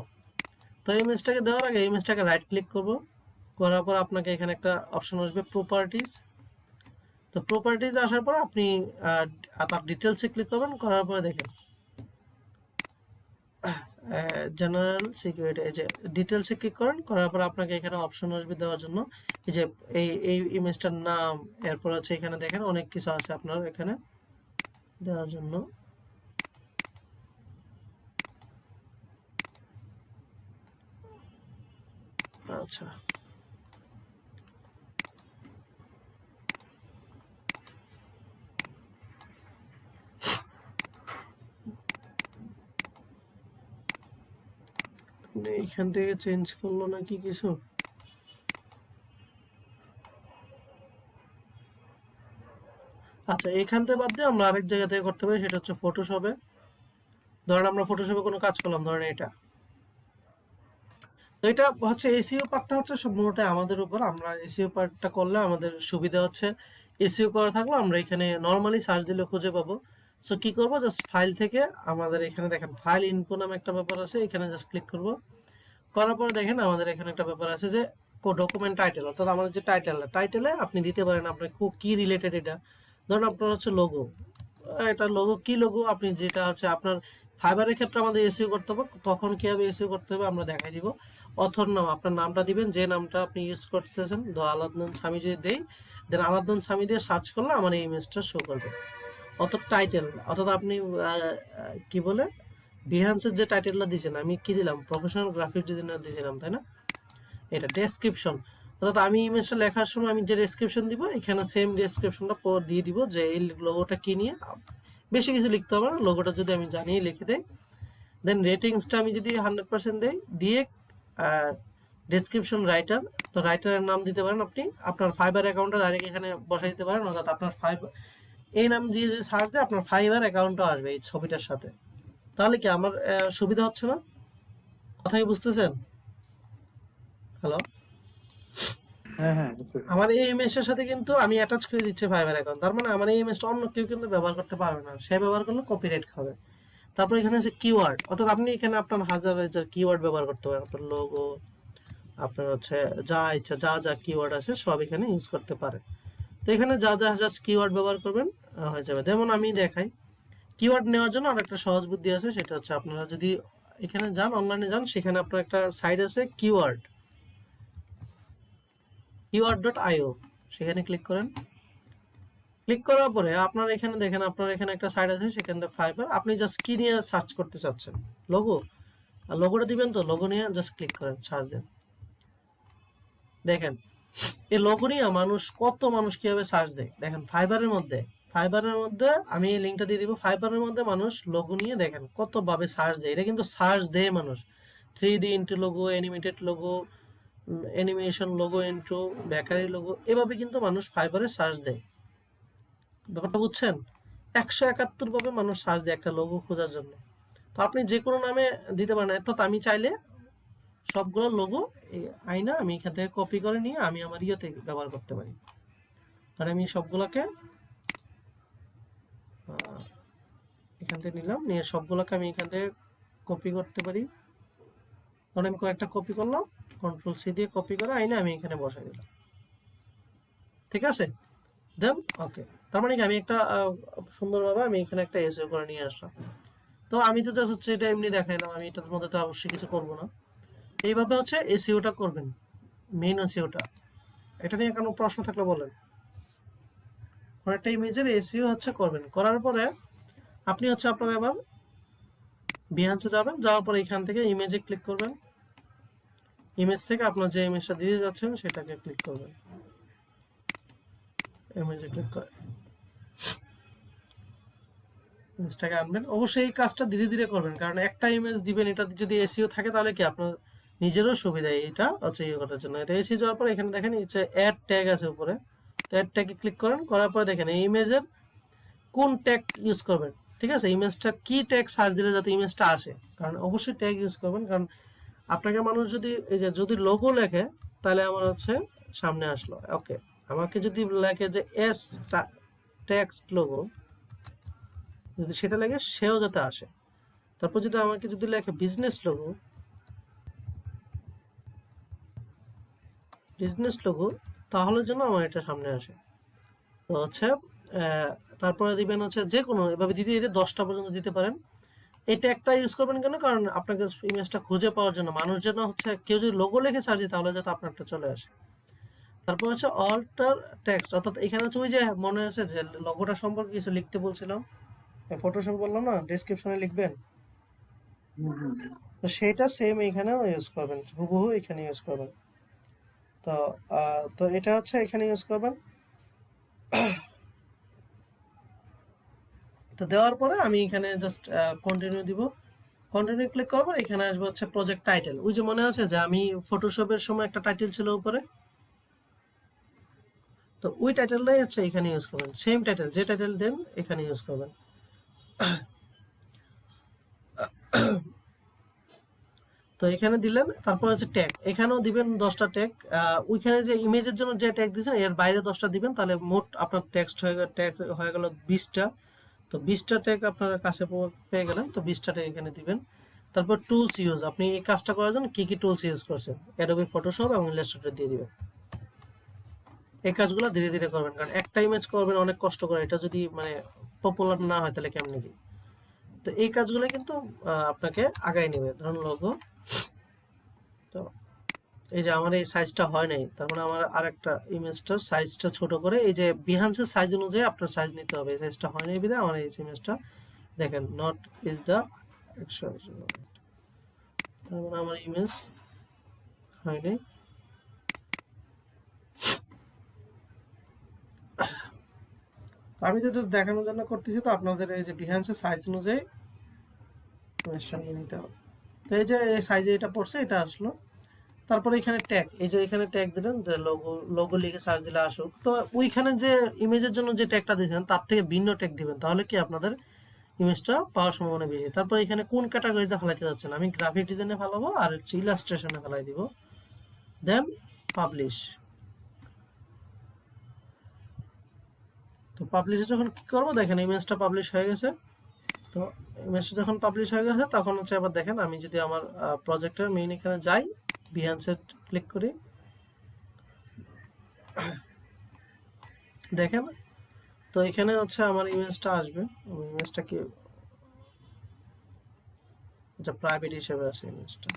তো এই ইমেজটাকে দেওয়ার আগে ইমেজটাকে রাইট ক্লিক করব, করার পর আপনাকে এখানে একটা অপশন আসবে প্রপার্টিজ। তো প্রপার্টিজ আসার পর আপনি তার ডিটেলসে ক্লিক করবেন। করার পরে দেখেন জেনারেল সিকিউরিটি, এই যে ডিটেলসে ক্লিক করেন। করার পর আপনাকে এখানে অপশন আসবে দেওয়ার জন্য, এই যে এই ইমেজটার নাম, এরপর হচ্ছে এখানে দেখেন অনেক কিছু আছে আপনার এখানে দেওয়ার জন্য। আচ্ছা, এখান থেকে চেঞ্জ করলো নাকি কিছু? আচ্ছা, এখান থেকে বাদ দিয়ে আমরা আরেক জায়গা থেকে করতে পারি, সেটা হচ্ছে ফটোশপে। ধরেন আমরা ফটোশপে কোনো কাজ করলাম, ধরেন এটা। তো এটা হচ্ছে এসইও পার্টটা হচ্ছে সম্পূর্ণটা আমাদের উপর। আমরা এসইও পার্টটা করলে আমাদের সুবিধা হচ্ছে, এসইও করা থাকলে আমরা এখানে নর্মালি সার্চ দিলে খুঁজে পাবো। সো কি করবো, জাস্ট ফাইল থেকে আমাদের এখানে দেখেন ফাইল ইনফো নামে একটা ব্যাপার আছে, এখানে জাস্ট ক্লিক করব। করার পরে দেখেন আমাদের এখানে একটা ব্যাপার আছে যে ডকুমেন্ট টাইটেল, অর্থাৎ আমাদের যে টাইটেলে আপনি দিতে পারেন আপনার কি রিলেটেড। এটা ধরুন আপনার হচ্ছে লোগো, এটা লোগো, কি লোগো আপনি যেটা আছে আপনার ফাইবারের ক্ষেত্রে আমাদের এসইও করতে হবে। তখন কিভাবে এসইও করতে হবে আমরা দেখাই দিব। অথর নাম, আপনার নামটা দিবেন যে নামটা আপনি ইউজ করতেছেন। আলাদনান স্বামী যদি দেই, দেন আলাদনান স্বামী দিয়ে সার্চ করলে আমার এই ইমেজটা শো করবে। অর্থাৎ টাইটেল, অর্থাৎ আপনি কি বলে বিহান্সের যে টাইটেলটা দিয়েছেন, আমি কি দিলাম, প্রফেশনাল গ্রাফিক ডিজাইনার দিয়েছিলাম, তাই না? এটা ডেসক্রিপশন, অর্থাৎ আমি ইমেজটা লেখার সময় আমি যে ডেসক্রিপশন দিব, এখানে সেম ডেসক্রিপশনটা দিয়ে দিব যে এই লোগোটা কি নিয়ে। বেশি কিছু লিখতে হবে না, লোগোটা যদি আমি জানিয়ে লিখে দেই। দেন রেটিংসটা আমি যদি 100% দেই, দিয়ে ডেসক্রিপশন রাইটার, তো রাইটারের নাম দিতে পারেন আপনি। আপনার ফাইবার অ্যাকাউন্টটা ডাইরেক্ট এখানে বসাই দিতে পারেন, অর্থাৎ আপনার ফাইবার এই নাম দিয়ে যদি সার্চ দেয় আপনার ফাইবার অ্যাকাউন্টও আসবে এই ছবিটার সাথে। তাহলে কি আমার সুবিধা হচ্ছে না? কথাই বুঝতেছেন? হ্যালো, হ্যাঁ হ্যাঁ বুঝতে পেরেছি। আমার এই ইমেজটার সাথে কিন্তু আমি অ্যাটাচ করে দিচ্ছি ফাইবার অ্যাকাউন্ট। তার মানে আমার এই ইমেজটা অন্য কেউ কিন্তু ব্যবহার করতে পারবে না, সে ব্যবহার করলে কপিরাইট খাবে। তারপর এখানে আছে কিওয়ার্ড, অর্থাৎ আপনি এখানে আপনার হাজার হাজার কিওয়ার্ড ব্যবহার করতে পারেন। আপনার লোগো, আপনার হচ্ছে যা ইচ্ছা, যা কিওয়ার্ড আছে সব এখানে ইউজ করতে পারেন। তো এখানে যা জাস্ট কিওয়ার্ড ব্যবহার করবেন হয়ে যাবে। যেমন আমি দেখাই, কিওয়ার্ড নেওয়ার জন্য আরেকটা সহজ বুদ্ধি আছে, সেটা হচ্ছে আপনারা যদি এখানে যান, অনলাইনে যান, সেখানে আপনার একটা সাইট আছে keyword.io, সেখানে ক্লিক করেন। ক্লিক করার পরে আপনার এখানে দেখেন, আপনার এখানে একটা সাইট আছে, সেখানে ফাইবার, আপনি জাস্ট কি নিয়ে সার্চ করতে চাচ্ছেন, লোগো, লোগোটা দিবেন। তো লোগো নিয়ে জাস্ট ক্লিক করেন, সার্চ দেন। দেখেন এই লোগো নিয়ে কত মানুষ কিভাবে সার্চ দেয়। দেখেন ফাইবারের মধ্যে আমি এই লিঙ্কটা দিয়ে দিব। ফাইবারের মধ্যে মানুষ লোগো নিয়ে দেখেন কত ভাবে সার্চ দেয়। এটা কিন্তু সার্চ দেয় মানুষ, 3D into logo, animated logo, animation logo into bakery logo, এভাবে কিন্তু মানুষ ফাইবারে সার্চ দেয়। ব্যাপারটা বুঝছেন? 171 ভাবে মানুষ সার্চ দেয় একটা লোগো খোঁজার জন্য। তো আপনি যে কোনো নামে দিতে পারেন। অর্থাৎ আমি চাইলে সবগুলো লোগো আইনা আমি এখান থেকে কপি করে নিয়ে আমি আমার ইয়েতে ব্যবহার করতে পারি। আর আমি সবগুলোকে এখান থেকে নিলাম, নিয়ে সবগুলোকে আমি এখান থেকে কপি করতে পারি। কারণ আমি কয়েকটা কপি করলাম, কন্ট্রোল সি দিয়ে কপি করে আইনে আমি এখানে বসাই দিলাম। ঠিক আছে, দেন ওকে। তার মানে কি আমি একটা সুন্দরভাবে আমি এখানে একটা এসইও করে নিয়ে আসলাম। তো আমি তো জাস্ট হচ্ছে এটা এমনি দেখাইলাম, আমি এটার মধ্যে তো অবশ্যই কিছু করব না। এইভাবে হচ্ছে এসইওটা করবেন, মেইন এসইওটা। এটা নিয়ে কোনো প্রশ্ন থাকলে বলেন। একটা ইমেজের এসইও হচ্ছে করবেন, করার পরে আপনি হচ্ছে আপনার এবার বিহান্সে যাবেন, যাওয়ার পরে এখান থেকে ইমেজে ক্লিক করবেন। ইমেজ থেকে আপনার যে ইমেজটা দিয়ে যাচ্ছেন সেটাকে ক্লিক করবেন, ইমেজে ক্লিক করে ইমেজটাকে আনবেন। অবশ্যই এই কাজটা ধীরে ধীরে করবেন, কারণ একটা ইমেজ দিবেন, এটা যদি এসইও থাকে তাহলে কি আপনার নিজেরও সুবিধা এটা হচ্ছে ইয়ে করার জন্য। এটা এসইও যাওয়ার পরে এখানে দেখেন হচ্ছে অ্যাড ট্যাগ আছে উপরে, অ্যাড ট্যাগে ক্লিক করেন, করার পরে দেখেন এই ইমেজের কোন ট্যাগ ইউজ করবেন। ঠিক আছে, ইমেজটা কি ট্যাগ সার্চ দিলে যাতে ইমেজটা আসে, কারণ অবশ্যই ট্যাগ ইউজ করবেন। কারণ আপনাকে মানুষ যদি এই যে যদি লোগো লেখে তাহলে আমার হচ্ছে সামনে আসলো, ওকে। আমাকে যদি লেখে যে এস টেক্সট লোগো, যদি সেটা লেগে সেও যাতে আসে। তারপর যদি আমাকে যদি লেখে বিজনেস লোগো, তাহলে যেন আমার এটা সামনে আসে। তো হচ্ছে তারপরে দিবেন হচ্ছে যে কোনো এভাবে দিতে দিতে 10টা পর্যন্ত দিতে পারেন। এটা একটা ইউজ করবেন কেন, কারণ আপনাকে ইমেজটা খুঁজে পাওয়ার জন্য, মানুষ যেন হচ্ছে কেউ যদি লোগো লিখে সার্চ দিই তাহলে যাতে আপনারটা চলে আসে। তারপর হচ্ছে অল্টার টেক্সট, অর্থাৎ এখানে হচ্ছে ওই যে মনে আছে যে লোগোটা সম্পর্কে কিছু লিখতে বলছিলাম, ফটোশপ বললাম না ডেসক্রিপশনে লিখবেন, তো সেটা সেম এখানেও ইউজ করবেন, হুবহু এখানে ইউজ করবেন। তো তো এটা হচ্ছে এখানে ইউজ করবেন। তো দেওয়ার পরে আমি এখানে জাস্ট কন্টিনিউ দিব, কন্টিনিউ ক্লিক করবো, এখানে আসবে হচ্ছে প্রজেক্ট টাইটেল। ওই যে মনে আছে যে আমি ফটোশপের সময় একটা টাইটেল ছিল উপরে, তো ওই টাইটেলটাই হচ্ছে এখানে ইউজ করবেন, সেম টাইটেল, যে টাইটেল দেন এখানে ইউজ করবেন। তো এখানে দিলেন, তারপর হচ্ছে ট্যাগ, এখানেও দিবেন 10টা ট্যাগ। ওইখানে যে ইমেজের জন্য যে ট্যাগ দিয়েছেন এর বাইরে 10টা দিবেন, তাহলে মোট আপনার টেক্সট ট্যাগ হয়ে গেল 20টা। তো 20টা ট্যাগ আপনার কাছে পেয়ে গেলেন, তো 20টা ট্যাগ এখানে দিবেন। তারপর টুলস ইউজ, আপনি এই কাজটা করার জন্য কি কি টুলস ইউজ করছেন, অ্যাডোবি ফটোশপ এবং ইলাস্ট্রেটর দিয়ে দিবেন। এই কাজগুলো ধীরে ধীরে করবেন, কারণ একটা ইমেজ করবেন অনেক কষ্ট করে, এটা যদি মানে পপুলার না হয় তাহলে কেমনে কি। তো এই কাজগুলো কিন্তু আপনাকে আগায় নেবে। ধরুন লোগো, তো এই যে আমার এই সাইজটা হয় নাই, তার মানে আমার আরেকটা ইমেজটার সাইজটা ছোট করে, এই যে বিহান্সের সাইজ অনুযায়ী আপনার সাইজ নিতে হবে। এই সাইজটা হয় নাই বিধায় আমার এই ইমেজটা দেখেন নট ইজ দ্য তার মানে আমার ইমেজ হয় নাই। আমি তো জাস্ট দেখানোর জন্য করতেছি, তো আপনাদের এই যে বিহান্সের সাইজ অনুযায়ী ইমেজটা নিয়ে নিতে হবে। তো এই যে এই সাইজে এটা পড়ছে, এটা আসলো। তারপরে এখানে ট্যাগ, এই যে এখানে ট্যাগ দিলেন, লোগো লিখে সার্চ দিলে আসুক। তো ওইখানে যে ইমেজের জন্য যে ট্যাগটা দিয়েছেন তার থেকে ভিন্ন ট্যাগ দিবেন, তাহলে কি আপনাদের ইমেজটা পাওয়ার সম্ভাবনা বেশি। তারপর এখানে কোন ক্যাটাগরিতে ফেলাইতে যাচ্ছেন, আমি গ্রাফিক ডিজাইনে ফেলাবো আর হচ্ছে ইলাস্ট্রেশনে ফেলাই দিব। দেন পাবলিশ। তো পাবলিশে যখন কি করবো দেখেন ইমেজটা পাবলিশ হয়ে গেছে। তো ইমেজটা যখন পাবলিশ হয়ে গেছে তখন হচ্ছে আবার দেখেন আমি যদি আমার প্রজেক্টের মেইন এখানে যাই, বিহান্সে ক্লিক করি, দেখেন তো এখানে হচ্ছে আমার ইমেজটা আসবে। ইমেজটা কি প্রাইভেট হিসেবে আছে ইমেজটা।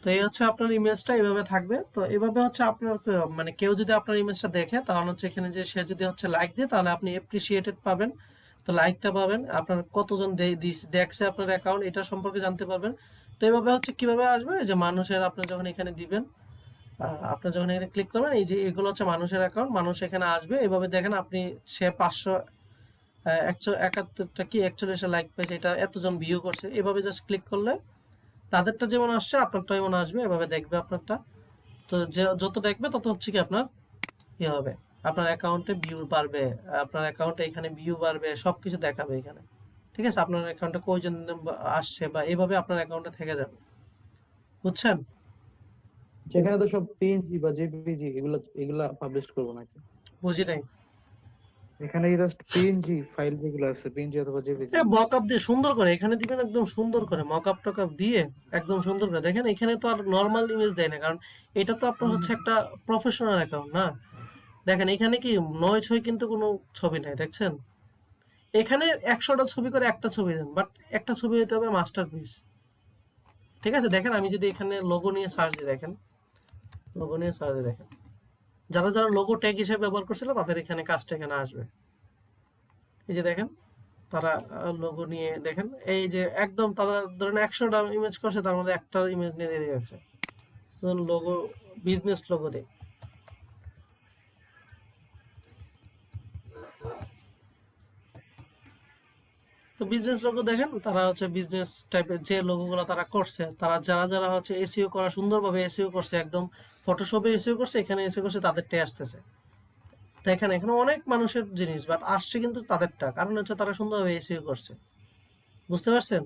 তো এই হচ্ছে আপনার ইমেজটা এভাবে থাকবে। তো এভাবে হচ্ছে আপনার মানে কেউ যদি আপনার ইমেজটা দেখে তাহলে হচ্ছে এখানে যে সে যদি হচ্ছে লাইক দেয় তাহলে আপনি অ্যাপ্রিসিয়েটেড পাবেন, তো লাইকটা পাবেন, আপনার কতজন দেখছে আপনার অ্যাকাউন্ট এটা সম্পর্কে জানতে পারবেন। তো এভাবে হচ্ছে কিভাবে আসবে, যে মানুষের আপনি যখন এখানে দিবেন আপনি যখন এখানে ক্লিক করবেন, এই যে এগুলো হচ্ছে মানুষের অ্যাকাউন্ট, মানুষ এখানে আসবে। এভাবে দেখেন আপনি, সে 571টা কি 41 লাইক পেয়েছে, এটা এতজন ভিউ করছে। এভাবে জাস্ট ক্লিক করলে তাদেরটা যেমন আসছে আপনারটা যেমন আসবে, এভাবে দেখবে আপনারটা। তো যে যত দেখবে তত হচ্ছে কি আপনার ইয়ে হবে, আপনার অ্যাকাউন্টে ভিউ বাড়বে, আপনার অ্যাকাউন্টে এখানে ভিউ বাড়বে, সবকিছু দেখাবে এখানে। ঠিক আছে, আপনার অ্যাকাউন্টে কয়জন আসছে বা এভাবে আপনার অ্যাকাউন্টে থেকে যাবে। বুঝছেন? সেখানে তো সব পিএনজি বা জেপিজি এগুলা এগুলা পাবলিশ করবো নাকি? বুঝি নাই। এখানে জাস্ট পিএনজি ফাইল যেগুলো আছে, পিএনজি অথবা জেপিজি। মকআপ দিয়ে সুন্দর করে এখানে দিবেন, একদম সুন্দর করে মকআপ টকআপ দিয়ে একদম সুন্দর করে দেখেন। এখানে তো আর নর্মাল ইমেজ দেয় না, কারণ এটা তো আপনার হচ্ছে একটা প্রফেশনাল অ্যাকাউন্ট না। দেখেন এখানে কি 9/6 কিন্তু কোনো ছবি নাই, দেখছেন? এখানে 100টা ছবি করে একটা ছবি দেন, বাট একটা ছবি হতে হবে মাস্টারপিস। ঠিক আছে, দেখেন আমি যদি এখানে লোগো নিয়ে সার্চ দিই, দেখেন লোগো নিয়ে সার্চ দিই, দেখেন যারা যারা লোগো ট্যাগ হিসেবে ব্যবহার করছিল তাদের এখানে কাজটা এখানে আসবে। এই যে দেখেন তারা লোগো নিয়ে দেখেন, এই যে একদম তারা ধরেন 100টা ইমেজ করছে, তার মধ্যে একটা ইমেজ নিয়ে দিয়ে দিয়েছে। ধরুন লোগো, বিজনেস লোগো দেয়। তো বিজনেস লোগো দেখেন, তারা হচ্ছে বিজনেস টাইপের যে লোগোগুলো তারা করছে, তারা যারা যারা হচ্ছে এসইও করা সুন্দরভাবে এসইও করছে, একদম ফটোশপে এসইও করছে, এখানে এসইও করছে, তাদেরটাই আসতেছে। দেখেন এখানে অনেক মানুষের জিনিস, বাট আসছে কিন্তু তাদেরটা, কারণ হচ্ছে তারা সুন্দরভাবে এসইও করছে। বুঝতে পারছেন?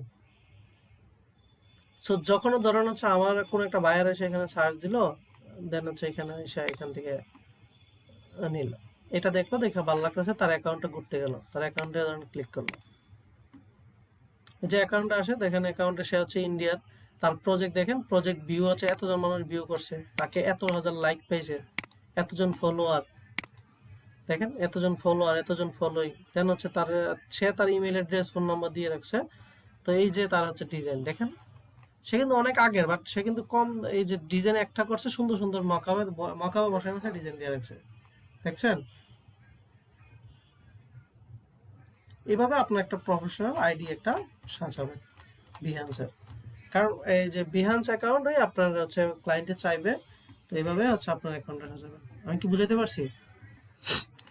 সো যখন ধরেন হচ্ছে আমার কোনো একটা বায়ার এসে এখানে সার্চ দিল, দেন হচ্ছে এখানে এসে এখান থেকে নিল, এটা দেখলো, দেখে ভালো লাগতেছে, তার অ্যাকাউন্টে ঘুরতে গেল, তার অ্যাকাউন্টে ধরেন ক্লিক করলো, যে অ্যাকাউন্টে আসে দেখেন অ্যাকাউন্টে সে হচ্ছে ইন্ডিয়ার। তার প্রজেক্ট দেখেন, প্রজেক্ট ভিউ হচ্ছে এতজন মানুষ ভিউ করছে, তাকে এত হাজার লাইক পেয়েছে, এতজন ফলোয়ার, দেখেন এতজন ফলোয়ার, এতজন ফলোই। দেন হচ্ছে তার, সে তার ইমেল অ্যাড্রেস ফোন নাম্বার দিয়ে রাখছে। তো এই যে তার হচ্ছে ডিজাইন দেখেন, সে কিন্তু অনেক আগের, বাট সে কিন্তু কম, এই যে ডিজাইন একটা করছে সুন্দর সুন্দর মকাবে মকাবে বসায় বসায় ডিজাইন দিয়ে রাখছে, দেখছেন? এভাবে আপনার একটা প্রফেশনাল আইডি একটা সাজাবেন বিহান্সের। কারণ এই যে বিহান্স অ্যাকাউন্টই আপনার হচ্ছে ক্লায়েন্টে চাইবে, তো এইভাবে হচ্ছে আপনার অ্যাকাউন্টটা সাজাবেন। আমি কি বুঝাতে পারছি?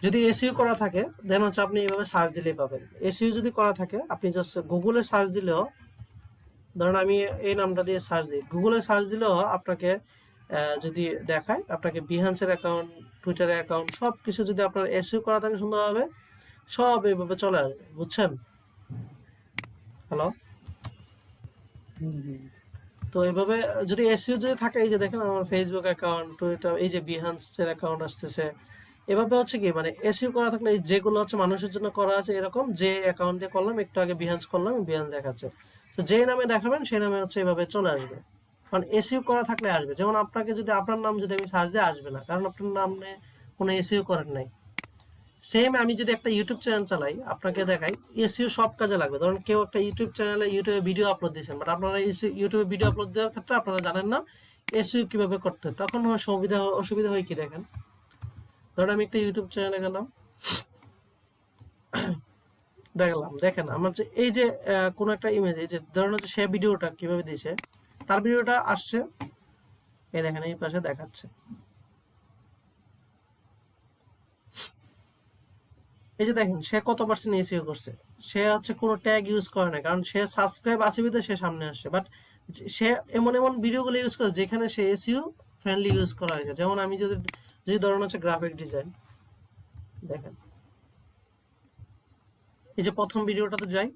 যদি এসইও করা থাকে দেন হচ্ছে আপনি এইভাবে সার্চ দিলেই পাবেন। এসইও যদি করা থাকে আপনি জাস্ট গুগলে সার্চ দিলেও, ধরেন আমি এই নামটা দিয়ে সার্চ দিই, গুগলে সার্চ দিলেও আপনাকে যদি দেখায়, আপনাকে বিহান্সের অ্যাকাউন্ট, টুইটারের অ্যাকাউন্ট সব কিছু যদি আপনার এসইও করা থাকে সুন্দরভাবে, সব এইভাবে চলে আসবে। বুঝছেন? হ্যালো? তো এইভাবে যদি এসইও যদি থাকে, এই যে দেখেন আমার ফেসবুক অ্যাকাউন্ট, টুইটার, এই যে বিহান্সের অ্যাকাউন্ট আসতেছে। এভাবে হচ্ছে কি, মানে এসইও করা থাকলে যেগুলো হচ্ছে মানুষের জন্য করা আছে, এরকম যে অ্যাকাউন্ট দিয়ে করলাম, একটু আগে বিহান্স করলাম, বিহান্স দেখাচ্ছে। তো যে নামে দেখাবেন সেই নামে হচ্ছে এভাবে চলে আসবে, কারণ এসইও করা থাকলে আসবে। যেমন আপনাকে যদি আপনার নাম যদি আমি সার্চ দিয়ে আসবে না, কারণ আপনার নামে কোনো এসইও করেন নাই। সেম আমি যদি একটা ইউটিউব চ্যানেল চালাই, আপনাকে দেখাই, এসইও সব কাজে লাগবে। ধরুন কেউ একটা ইউটিউব চ্যানেলে ইউটিউবে ভিডিও আপলোড দিয়েছেন, বাট আপনারা ইউটিউবে ভিডিও আপলোড দেওয়ার ক্ষেত্রে আপনারা জানেন না এসইও কিভাবে করতে হয়, তখন অসুবিধা হয় কি দেখেন। ধরুন আমি একটা ইউটিউব চ্যানেলে গেলাম, দেখলাম, দেখেন আমার যে এই যে কোনো একটা ইমেজ, এই যে ধরুন হচ্ছে সে ভিডিওটা কিভাবে দিয়েছে, তার ভিডিওটা আসছে, এই দেখেন এই পাশে দেখাচ্ছে। এই যে দেখেন সে কত পার্সেন্ট এসইও করছে, সে হচ্ছে কোনো ট্যাগ ইউজ করে না, কারণ সে সাবস্ক্রাইব আছে বিধায় সে সামনে আসছে। বাট সে এমন এমন ভিডিওগুলো ইউজ করে যেখানে সে এসইও ফ্রেন্ডলি ইউজ করা হয়েছে। যেমন আমি যদি যদি ধরুন হচ্ছে গ্রাফিক ডিজাইন, দেখেন এই যে প্রথম ভিডিওটাতে যাই,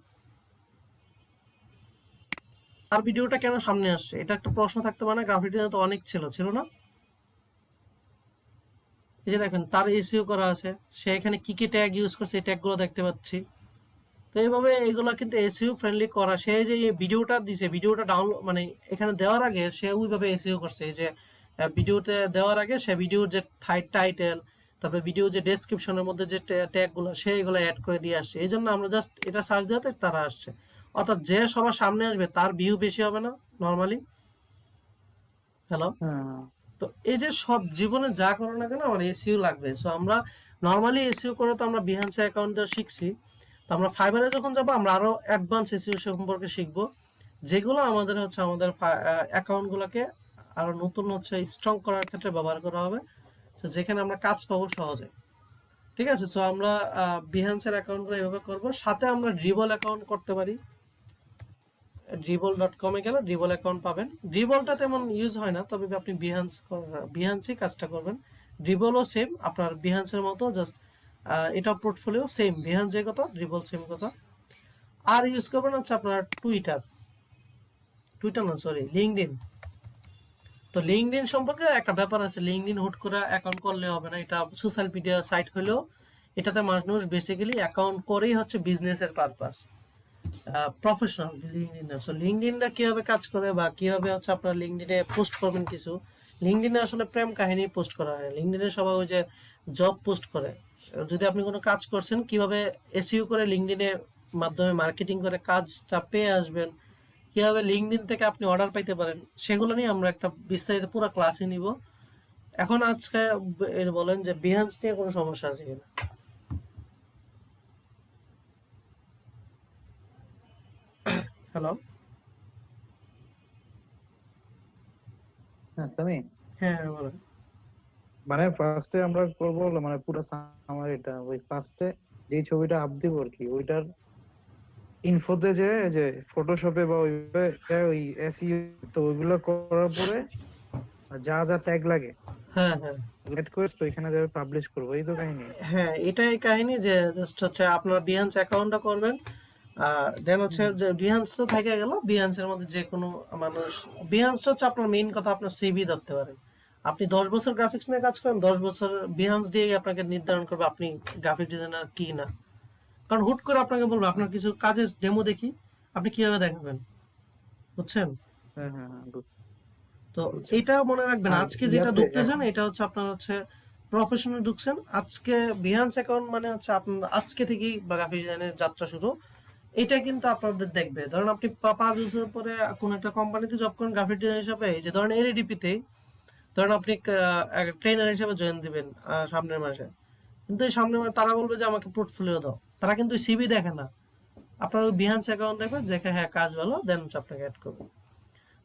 তার ভিডিওটা কেন সামনে আসছে, এটা একটা প্রশ্ন থাকতে পারে না? গ্রাফিক ডিজাইন তো অনেক ছিল না? এই যে দেখেন তার এসইও করা আছে, সে এখানে কি কি ট্যাগ ইউজ করছে এই ট্যাগগুলো দেখতে পাচ্ছি। তো এইভাবে এইগুলো কিন্তু এসইও ফ্রেন্ডলি করা। সে যে ভিডিওটা দিছে, ভিডিওটা ডাউনলোড মানে এখানে দেওয়ার আগে সে ওইভাবে এসইও করছে। এই যে ভিডিওতে দেওয়ার আগে সে ভিডিওর যে টাইটেল, তারপরে ভিডিও যে ডেসক্রিপশনের মধ্যে যে ট্যাগগুলো সেইগুলো অ্যাড করে দিয়ে আসছে। এই জন্য আমরা জাস্ট এটা সার্চ দেওয়াতে তারা আসছে। অর্থাৎ যে সবার সামনে আসবে তার ভিউ বেশি হবে না নর্মালি? হ্যালো? তো এই যে সব জীবনে যা করো না কেন আমার এসইও লাগবে। সো আমরা নর্মালি এসইও করে তো আমরা বিহান্স অ্যাকাউন্ট দিয়ে শিখছি। তো আমরা ফাইবারে যখন যাবো আমরা আরো অ্যাডভান্স এসইও সম্পর্কে শিখবো, যেগুলো আমাদের হচ্ছে আমাদের অ্যাকাউন্টগুলোকে আরো নতুন হচ্ছে স্ট্রং করার ক্ষেত্রে ব্যবহার করা হবে, তো যেখানে আমরা কাজ পাবো সহজে। ঠিক আছে, সো আমরা বিহান্সের অ্যাকাউন্টগুলো এভাবে করব, সাথে আমরা ড্রিবল অ্যাকাউন্ট করতে পারি। dribble.com-এ গেলে ড্রিবল অ্যাকাউন্ট পাবেন। ড্রিবলটা তেমন ইউজ হয় না, তবে আপনি বিহান্সই কাজটা করবেন। ড্রিবলও সেম আপনার বিহান্সের মতো, জাস্ট এটা পোর্টফোলিও সেম, বিহান্স যে কথা ড্রিবল সেম কথা। আর ইউজ করবেন হচ্ছে আপনার টুইটার না সরি লিঙ্কডইন। তো লিঙ্কডইন সম্পর্কে একটা ব্যাপার আছে, লিঙ্কডইন হুট করে অ্যাকাউন্ট করলে হবে না, এটা সোশ্যাল মিডিয়া সাইট হলেও এটাতে মানুষ বেসিক্যালি অ্যাকাউন্ট করেই হচ্ছে বিজনেসের পারপাস, প্রফেশনাল লিঙ্কডইন। সো লিঙ্কডইনটা কিভাবে কাজ করে বা কিভাবে হচ্ছে আপনার লিঙ্কডইনে পোস্ট করবেন কিছু, লিঙ্কডইনে আসলে প্রেম কাহিনী পোস্ট করা হয়, লিঙ্কডইনে সবাই ওই যে জব পোস্ট করে। যদি আপনি কোনো কাজ করছেন কিভাবে এসইও করে লিঙ্কডইনের মাধ্যমে মার্কেটিং করে কাজটা পেয়ে আসবেন, কিভাবে লিঙ্কডইন থেকে আপনি অর্ডার পাইতে পারেন, সেগুলো নিয়ে আমরা একটা বিস্তারিত পুরো ক্লাসই নিব। এখন আজকে বলেন যে বিহান্স নিয়ে কোনো সমস্যা আছে কিনা? হ্যালো, হ্যাঁ সামি, হ্যাঁ বলেন। মানে ফার্স্টে আমরা করবো হলো মানে পুরো সামারিটা, ওই ফার্স্টে যেই ছবিটা আপ দিব আর কি, ওইটার ইনফোতে যে ফটোশপে বা ওই এসইও, তো ওইগুলো করার পরে যা যা ট্যাগ লাগে হ্যাঁ হ্যাঁ এড করে তো এখানে যাবে পাবলিশ করবো, এই তো কাহিনী। হ্যাঁ, এটাই কাহিনী যে জাস্ট হচ্ছে আপনার বিহান্স অ্যাকাউন্টটা করবেন, দেন হচ্ছে যে বিহান্স তো থেকে গেল, বিহান্সের মধ্যে যে কোনো মানুষ, বিহান্সটা হচ্ছে আপনার মেইন কথা, আপনার সিভি ধরতে পারেন। আপনি 10 বছর গ্রাফিক্স নিয়ে কাজ করেন, 10 বছর বিহান্স দিয়েই আপনাকে নির্ধারণ করবে আপনি গ্রাফিক ডিজাইনার কি না। কারণ হুট করে আপনাকে বলবো আপনার কিছু কাজের ডেমো দেখি, আপনি কিভাবে দেখাবেন, বুঝছেন? হ্যাঁ হ্যাঁ হ্যাঁ, বুঝছি। তো এটা মনে রাখবেন, আর আজকে যেটা ইয়াতে ঢুকতেছেন এটা হচ্ছে আপনার হচ্ছে প্রফেশনাল ঢুকছেন আজকে। বিহান্স অ্যাকাউন্ট মানে হচ্ছে আপনার আজকে থেকেই গ্রাফিক ডিজাইনের যাত্রা শুরু। এটা কিন্তু আপনাদের দেখবে, ধরেন আপনি 5 বছর পরে কোন একটা কোম্পানিতে জব করেন গ্রাফিক ডিজাইনার হিসাবে, এই যে ধরেন এলএডিপি-তে ধরেন আপনি ট্রেনার হিসেবে জয়েন দিবেন সামনের মাসে, কিন্তু এই সামনের মাসে তারা বলবে যে আমাকে পোর্টফোলিও দাও, তারা কিন্তু সিভি দেখে না, আপনার ওই বিহান্স অ্যাকাউন্ট দেখবে, দেখে হ্যাঁ কাজ ভালো, দেন হচ্ছে আপনাকে অ্যাড করবে।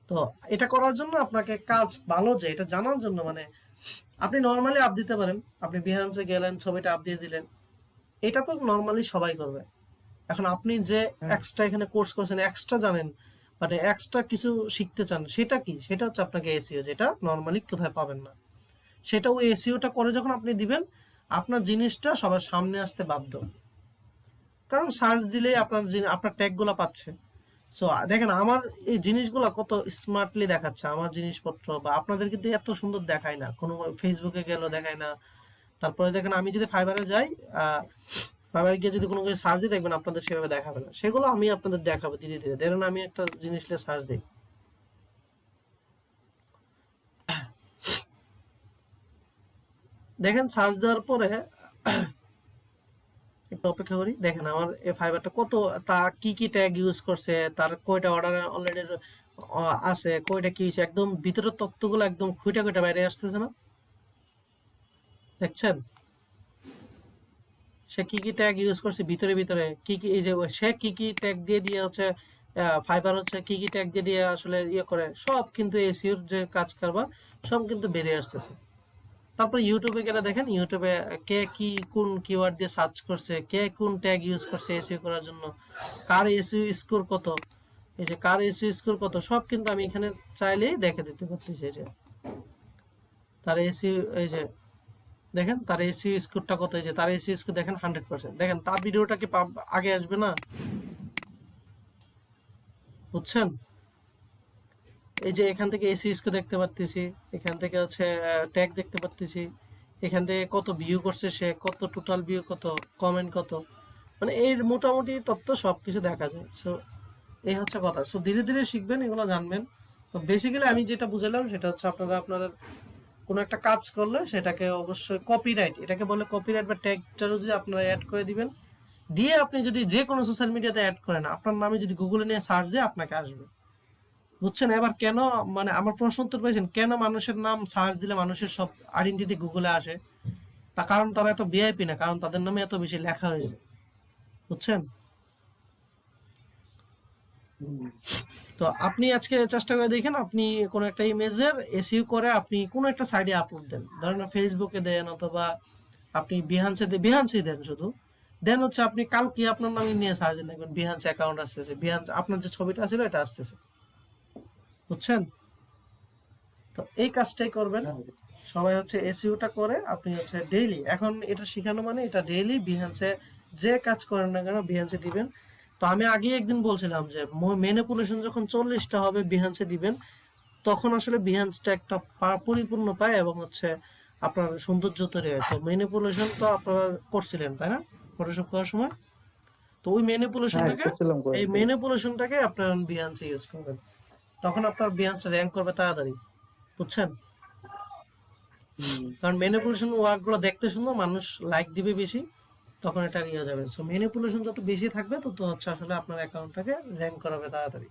তো এটা করার জন্য আপনাকে কাজ ভালো যে এটা জানার জন্য, মানে আপনি নর্মালি আপ দিতে পারেন, আপনি বিহান্সে গেলেন ছবিটা আপ দিয়ে দিলেন, এটা তো নর্মালি সবাই করবে। এখন আপনি যে হ্যাঁ এক্সট্রা এখানে কোর্স করছেন, এক্সট্রা জানেন, মানে এক্সট্রা কিছু শিখতে চান, সেটা কি? সেটা হচ্ছে আপনাকে এসইও, যেটা নর্মালি কোথায় পাবেন না। সেটা ওই এসইওটা করে যখন আপনি দিবেন, আপনার জিনিসটা সবার সামনে আসতে বাধ্য, কারণ সার্চ দিলেই আপনার ট্যাগ গুলা পাচ্ছে। সো দেখেন আমার এই জিনিসগুলো কত স্মার্টলি দেখাচ্ছে, আমার জিনিসপত্র, বা আপনাদের কিন্তু এত সুন্দর দেখায় না, কোনো ফেসবুকে গেলেও দেখায় না। তারপরে দেখেন আমি যদি ফাইবারে যাই, ফাইবারে গিয়ে যদি কোনো কিছু সার্চ দিই, দেখবেন আপনাদের সেভাবে দেখাবে না, সেগুলো আমি আপনাদের দেখাবো ধীরে ধীরে। দেখেন আমি একটা জিনিস সার্চ দিই, দেখেন সার্চ দেওয়ার পরে একটু অপেক্ষা করি, দেখেন আমার এই ফাইবারটা কত, তার কি কি ট্যাগ ইউজ করছে, তার কয়টা অর্ডার অলরেডি আছে, কয়টা কি হয়েছে, একদম ভিতরের তথ্যগুলো একদম খুঁটা খুঁটা বাইরে আসতেছে না, দেখছেন? সে কি কি ট্যাগ ইউজ করছে ভিতরে ভিতরে, কি কি, এই যে সে কি কি ট্যাগ দিয়ে দিয়ে হচ্ছে ফাইবার হচ্ছে কি কি ট্যাগ দিয়ে দিয়ে আসলে ইয়ে করে, সব কিন্তু এসইওর যে কাজ কারবার সব কিন্তু বেরিয়ে আসতেছে। তারপরে ইউটিউবে গেলে দেখেন ইউটিউবে কে কি কোন কিওয়ার্ড দিয়ে সার্চ করছে, কে কোন ট্যাগ ইউজ করছে এসইও করার জন্য, কার এসইও স্কোর কত, এই যে কার এসইও স্কোর কত, সব কিন্তু আমি এখানে চাইলেই দেখে দিতে পারতেছি। এই যে তার এসইও, এই যে দেখেন তার এসইও স্কোরটা কত, এই যে তার এসইও স্কোর দেখেন 100%, দেখেন তার ভিডিওটা কি আগে আসবে না, বুঝছেন? এই যে এখান থেকে এসইও স্কোর দেখতে পারতেছি, এখান থেকে হচ্ছে ট্যাগ দেখতে পারতেছি, এখান থেকে কত ভিউ করছে সে, কত টোটাল ভিউ, কত কমেন্ট কত, মানে এর মোটামুটি তথ্য সবকিছু দেখা যায়। সো এই হচ্ছে কথা। সো ধীরে ধীরে শিখবেন, এগুলো জানবেন। তো বেসিক্যালি আমি যেটা বুঝালাম সেটা হচ্ছে আপনারা কোনো একটা কাজ করলে সেটাকে অবশ্যই কপিরাইট, এটাকে বলে কপিরাইট বা ট্যাগটারও যদি আপনারা অ্যাড করে দিবেন, দিয়ে আপনি যদি যে কোনো সোশ্যাল মিডিয়াতে অ্যাড করেন, আপনার নামে যদি গুগলে নিয়ে সার্চ দিয়ে আপনাকে আসবে, বুঝছেন? এবার কেন, মানে আমার প্রশ্ন উত্তর পেয়েছেন কেন মানুষের নাম সার্চ দিলে মানুষের সব আইডেন্টিটি গুগলে আসে? তা কারণ তারা এত ভিআইপি না, কারণ তাদের নামে এত বেশি লেখা হয়েছে, বুঝছেন? তো আপনি আজকে চেষ্টা করে দেখেন, আপনি কোনো একটা ইমেজের এসইও করে আপনি কোনো একটা সাইডে আপলোড দেন, ধরেন ফেসবুকে দেন অথবা আপনি বিহান্সে দেন শুধু। দেন হচ্ছে আপনি কালকে আপনার নামে নিয়ে সার্চ দেখবেন বিহান্স অ্যাকাউন্ট আসতেছে, বিহান্স আপনার যে ছবিটা ছিল এটা আসতেছে, বুঝছেন? তো এই কাজটাই করবেন সবাই, হচ্ছে এসইওটা করে আপনি হচ্ছে ডেইলি, এখন এটা শেখানো মানে এটা ডেইলি বিহান্সে যে কাজ করেন না কেন বিহান্সে দিবেন। তো আমি আগে একদিন বলছিলাম যে ম্যানিপুলেশন যখন 40টা হবে বিহান্সে দিবেন, তখন আসলে বিহান্সটা একটা পরিপূর্ণ পায় এবং হচ্ছে আপনার সৌন্দর্য তৈরি হয়। তো ম্যানিপুলেশন তো আপনারা করছিলেন তাই না ফটোশপ করার সময়? তো ওই হ্যাঁ ম্যানিপুলেশনটাকে, করছিলাম এই কয়েকদিন। ম্যানিপুলেশনটাকে আপনার বিহান্সে ইউজ করবেন, তখন আপনার বিহান্সটা র্যাঙ্ক করবে তাড়াতাড়ি, বুঝছেন? হুম। কারণ ম্যানিপুলেশন ওয়ার্কগুলো দেখতে সুন্দর, মানুষ লাইক দিবে বেশি, তখন এটা ইয়ে যাবে। সো ম্যানিপুলেশন যত বেশি থাকবে তত হচ্ছে আসলে আপনার অ্যাকাউন্টটাকে র্যাঙ্ক করাবে তাড়াতাড়ি।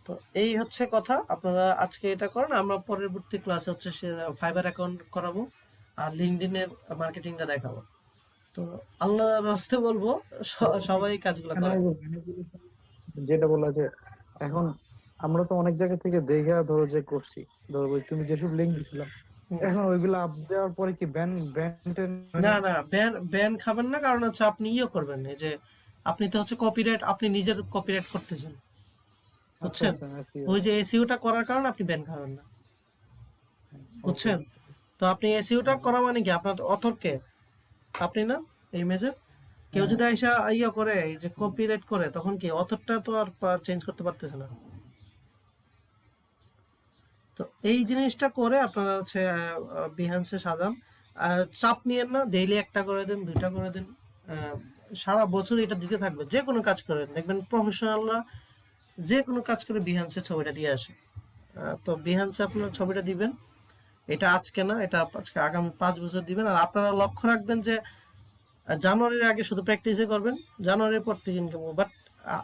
তো এই হচ্ছে কথা, আপনারা আজকে এটা করেন, আমরা পরবর্তী ক্লাসে হচ্ছে ফাইবার অ্যাকাউন্ট করাবো আর লিঙ্কডইনের মার্কেটিংটা দেখাবো। তো আল্লাহর রাস্তে বলবো সবাই এই কাজগুলো এখানে করেন। ওই যে manipulation যেটা বলা যে এখন আমরা তো অনেক জায়গা থেকে দেখে ধরো যে করছি, ধরো ওই তুমি যেসব লিঙ্ক দিছিলাম, হুম। এখন ওইগুলো আপ দেওয়ার পরে কি ব্যান ব্যান না না, ব্যান ব্যান খাবেন না, কারণ হচ্ছে আপনি ইয়ে করবেন, এই যে আপনি তো হচ্ছে কপিরাইট, আপনি নিজের কপিরাইট করতেছেন, আচ্ছা বুঝছেন? আচ্ছা ওই যে এসইওটা করার কারণে আপনি ব্যান খাবেন না, ওকে। বুঝছেন? তো আপনি এসইওটা করা মানে কি, আপনার অথরকে আপনি না এই ইমেজের কেউ হ্যাঁ যদি আইসা ইয়া করে এই যে কপিরাইট করে, তখন কি অথরটা তো আর চেঞ্জ করতে পারতেছে না। তো এই জিনিসটা করে আপনারা হচ্ছে বিহান্সে সাজান, আর চাপ নিয়েন না, ডেইলি একটা করে দেন, দুইটা করে দেন, সারা বছর এটা দিতে থাকবে। যে কোনো কাজ করেন দেখবেন প্রফেশনালরা যে কোনো কাজ করে বিহান্সে ছবিটা দিয়ে আসে। তো বিহান্সে আপনার ছবিটা দিবেন, এটা আজকে না, এটা আজকে আগামী 5 বছর দিবেন। আর আপনারা লক্ষ্য রাখবেন যে জানুয়ারির আগে শুধু প্র্যাকটিসে করবেন, জানুয়ারির পর থেকে ইনকাম, বাট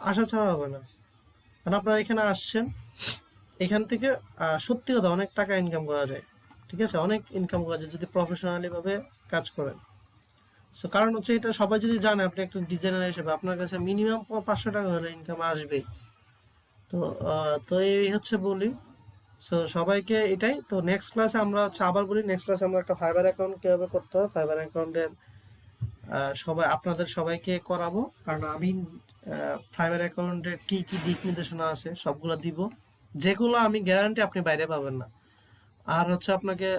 আশা ছাড়া হবে না। কারণ আপনারা এখানে আসছেন, এখান থেকে সত্যি কথা অনেক টাকা ইনকাম করা যায়, ঠিক আছে? অনেক ইনকাম করা যায় যদি প্রফেশনালি ভাবে কাজ করেন। সো কারণ হচ্ছে এটা সবাই যদি জানে আপনি একটা ডিজাইনার হিসেবে, আপনার কাছে মিনিমাম 500 টাকা হলে ইনকাম আসবেই। তো তো এই হচ্ছে বলি। সো সবাইকে এটাই। তো নেক্সট ক্লাসে আমরা হচ্ছে আবার বলি, নেক্সট ক্লাসে আমরা একটা ফাইবার অ্যাকাউন্ট কিভাবে করতে হয়, ফাইবার অ্যাকাউন্টের সবাই আপনাদের সবাইকে করাবো। কারণ আমি ফাইবার অ্যাকাউন্টের কি কি দিক নির্দেশনা আছে সবগুলো দিব, যেগুলো আমি গ্যারান্টি আপনি বাইরে পাবেন না। আর হচ্ছে আপনাকে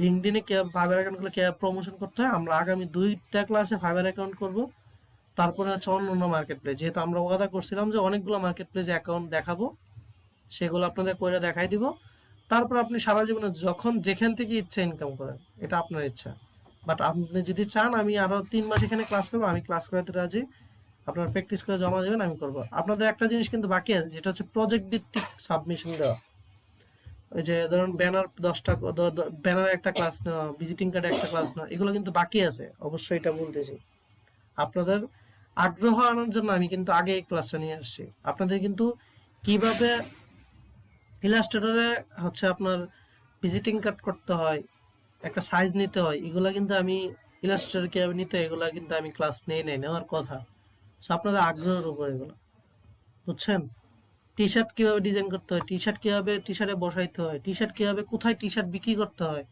লিঙ্কডইনে ফাইবার অ্যাকাউন্টগুলো কিভাবে প্রমোশন করতে হয়, আমরা আগামী 2টা ক্লাসে ফাইবার অ্যাকাউন্ট করব। তারপরে হচ্ছে অন্য মার্কেট প্লেস, যেহেতু আমরা ওয়াদা করছিলাম যে অনেকগুলো মার্কেট প্লেসে অ্যাকাউন্ট দেখাবো, সেগুলো আপনাদের করে দেখাই দিব। তারপর আপনি সারা জীবনে যখন যেখান থেকে ইচ্ছা ইনকাম করেন, এটা আপনার ইচ্ছা। বাট আপনি যদি চান আমি আরো 3 মাস এখানে ক্লাস করবো, আমি ক্লাস করাতে রাজি, আপনার প্র্যাকটিস করে জমা দেবেন, আমি করবো। আপনাদের একটা জিনিস কিন্তু বাকি আছে, যেটা হচ্ছে প্রজেক্ট ভিত্তিক সাবমিশন দেওয়া। ওই যে ধরুন ব্যানার 10টা, ব্যানার একটা ক্লাস নেওয়া, ভিজিটিং কার্ডে একটা ক্লাস নেওয়া, এগুলো কিন্তু বাকি আছে, অবশ্যই এটা বলতেছি। আপনাদের আগ্রহ আনার জন্য আমি কিন্তু আগে এই ক্লাসটা নিয়ে আসছি। আপনাদের কিন্তু কিভাবে ইলাস্ট্রেটরে হচ্ছে আপনার ভিজিটিং কার্ড করতে হয়, একটা সাইজ নিতে হয়, এগুলা কিন্তু আমি ইলাস্ট্রেটর কিভাবে নিতে হয় এগুলা কিন্তু আমি ক্লাস নেওয়ার কথা। সো আপনাদের আগ্রহের উপর এগুলো, বুঝছেন? টি শার্ট কিভাবে ডিজাইন করতে হয়, টি শার্ট কিভাবে টি শার্টে বসাইতে হয়, টি শার্ট কিভাবে কোথায় টি শার্ট বিক্রি করতে হয়,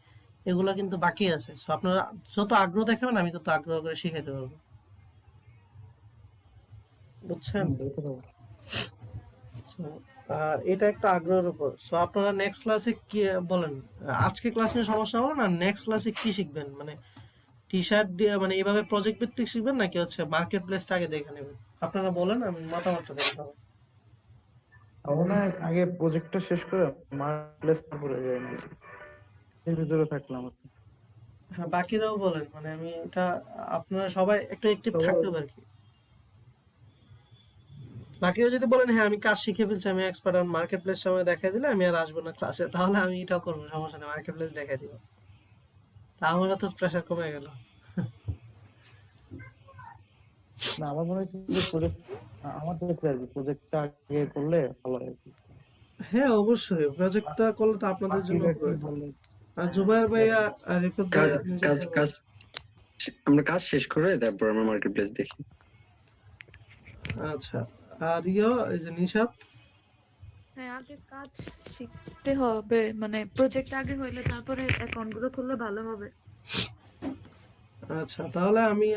এগুলা কিন্তু বাকি আছে। সো আপনারা যত আগ্রহ দেখাবেন আমি তত আগ্রহ করে শিখাইতে পারবো, বুঝছেন? দেখতে পাবো। So, এটা একটা আগ্রহের উপর। সো আপনারা নেক্সট ক্লাসে কি বলেন, আজকে ক্লাস নিয়ে সমস্যা হলো না, নেক্সট ক্লাসে কি শিখবেন? মানে টি শার্ট দিয়ে মানে এইভাবে প্রজেক্ট ভিত্তিক শিখবেন নাকি হচ্ছে মার্কেট প্লেসটা আগে দেখে নেবেন? আপনারা বলেন, আমি মতামতটা দেখে নেবো। আমার মনে হয় আগে প্রজেক্টটা শেষ করে মার্কেটপ্লেস তারপরে যাই না, এর ভিতরে থাকলাম আর কি। হ্যাঁ, বাকিরাও বলেন, মানে আমি এটা আপনারা সবাই একটু অ্যাক্টিভ তবে থাকতে হবে আর কি। বাকিরা যদি বলেন হ্যাঁ আমি কাজ শিখে ফেলছি, আমি এক্সপার্ট, আর মার্কেট প্লেসটা আমাকে দেখাই দিলে আমি আর আসবো না ক্লাসে, তাহলে আমি এটাও করবো, সমস্যা নেই, মার্কেট প্লেস দেখাই দিব। তা আমারও তো প্রেশার কমে গেল। না, আমার মনে হচ্ছে যে প্রজেক্ট আমার ক্ষেত্রে আর কি প্রজেক্টটা আগে করলে ভালো হয় আর কি। হ্যাঁ অবশ্যই, প্রজেক্টটা করলে তো আপনাদের জন্য বাকিরা কি উপকার। বলে? আর জুবাইর ভাইয়া আর রিফাত ভাই, কাজ আপনি কাজ যেটা বলেন। কাজ আমরা কাজ শেষ করে তারপর আমরা মার্কেট প্লেস দেখি। আচ্ছা, আর এই যে নিশাত। হ্যাঁ, আগে কাজ শিখতে হবে, মানে প্রজেক্ট আগে হইলে তারপরে অ্যাকাউন্ট গুলো খুললে ভালো হবে। আচ্ছা, তাহলে আমি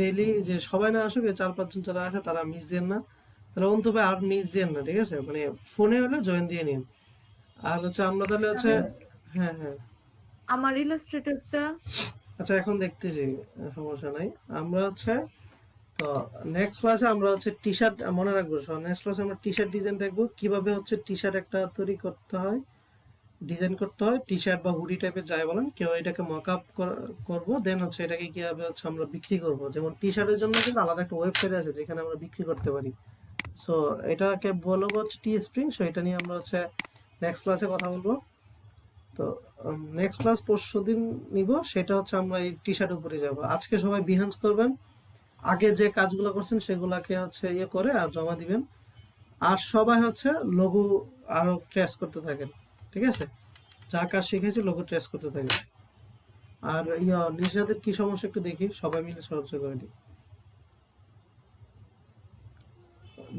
ডেইলি যে সবাই না আসুক, এই 4-5 জন যারা আছে তারা মিস দেন না। তাহলে অন্তত আর মিস দেন না, ঠিক আছে? মানে ফোনে হলে জয়েন দিয়ে নিন। আর আমরা তাহলে আমি হ্যাঁ হ্যাঁ। আমার ইলাস্ট্রেটরটা আচ্ছা, এখন দেখতেছি, সমস্যা নাই। আমরা তো নেক্সট ক্লাসে আমরা টি শার্ট মনে রাখবো। নেক্সট ক্লাসে আমরা টি শার্ট ডিজাইন দেখবো, কিভাবে টি শার্ট একটা তৈরি করতে হয়, ডিজাইন করতে হয়। টি শার্ট বা হুডি টাইপের যাই বলেন, কেউ এটাকে মক আপ করবো, দেন এটাকে কিভাবে আমরা বিক্রি করব। যেমন টি শার্টের জন্য কিন্তু আলাদা একটা ওয়েবসাইট আছে যেখানে আমরা বিক্রি করতে পারি। সো এটাকে বলবো টি স্প্রিং। সো এটা নিয়ে আমরা নেক্সট ক্লাসে কথা বলবো। তো নেক্সট ক্লাস পরশুদিন নিব, সেটা আমরা এই টি শার্টের উপরে যাব। আজকে সবাই বিহেন্স করবেন, আগে যে কাজগুলো করছেন সেগুলাকে ইয়ে করে আর জমা দিবেন। আর সবাই লোগো আরো ট্রেস করতে থাকেন, ঠিক আছে? যা কাজ শিখেছি লোগো ট্রেস করতে থাকেন। আর নিশাদের কি সমস্যা একটু দেখি, সবাই মিলে সাহায্য করে দিই।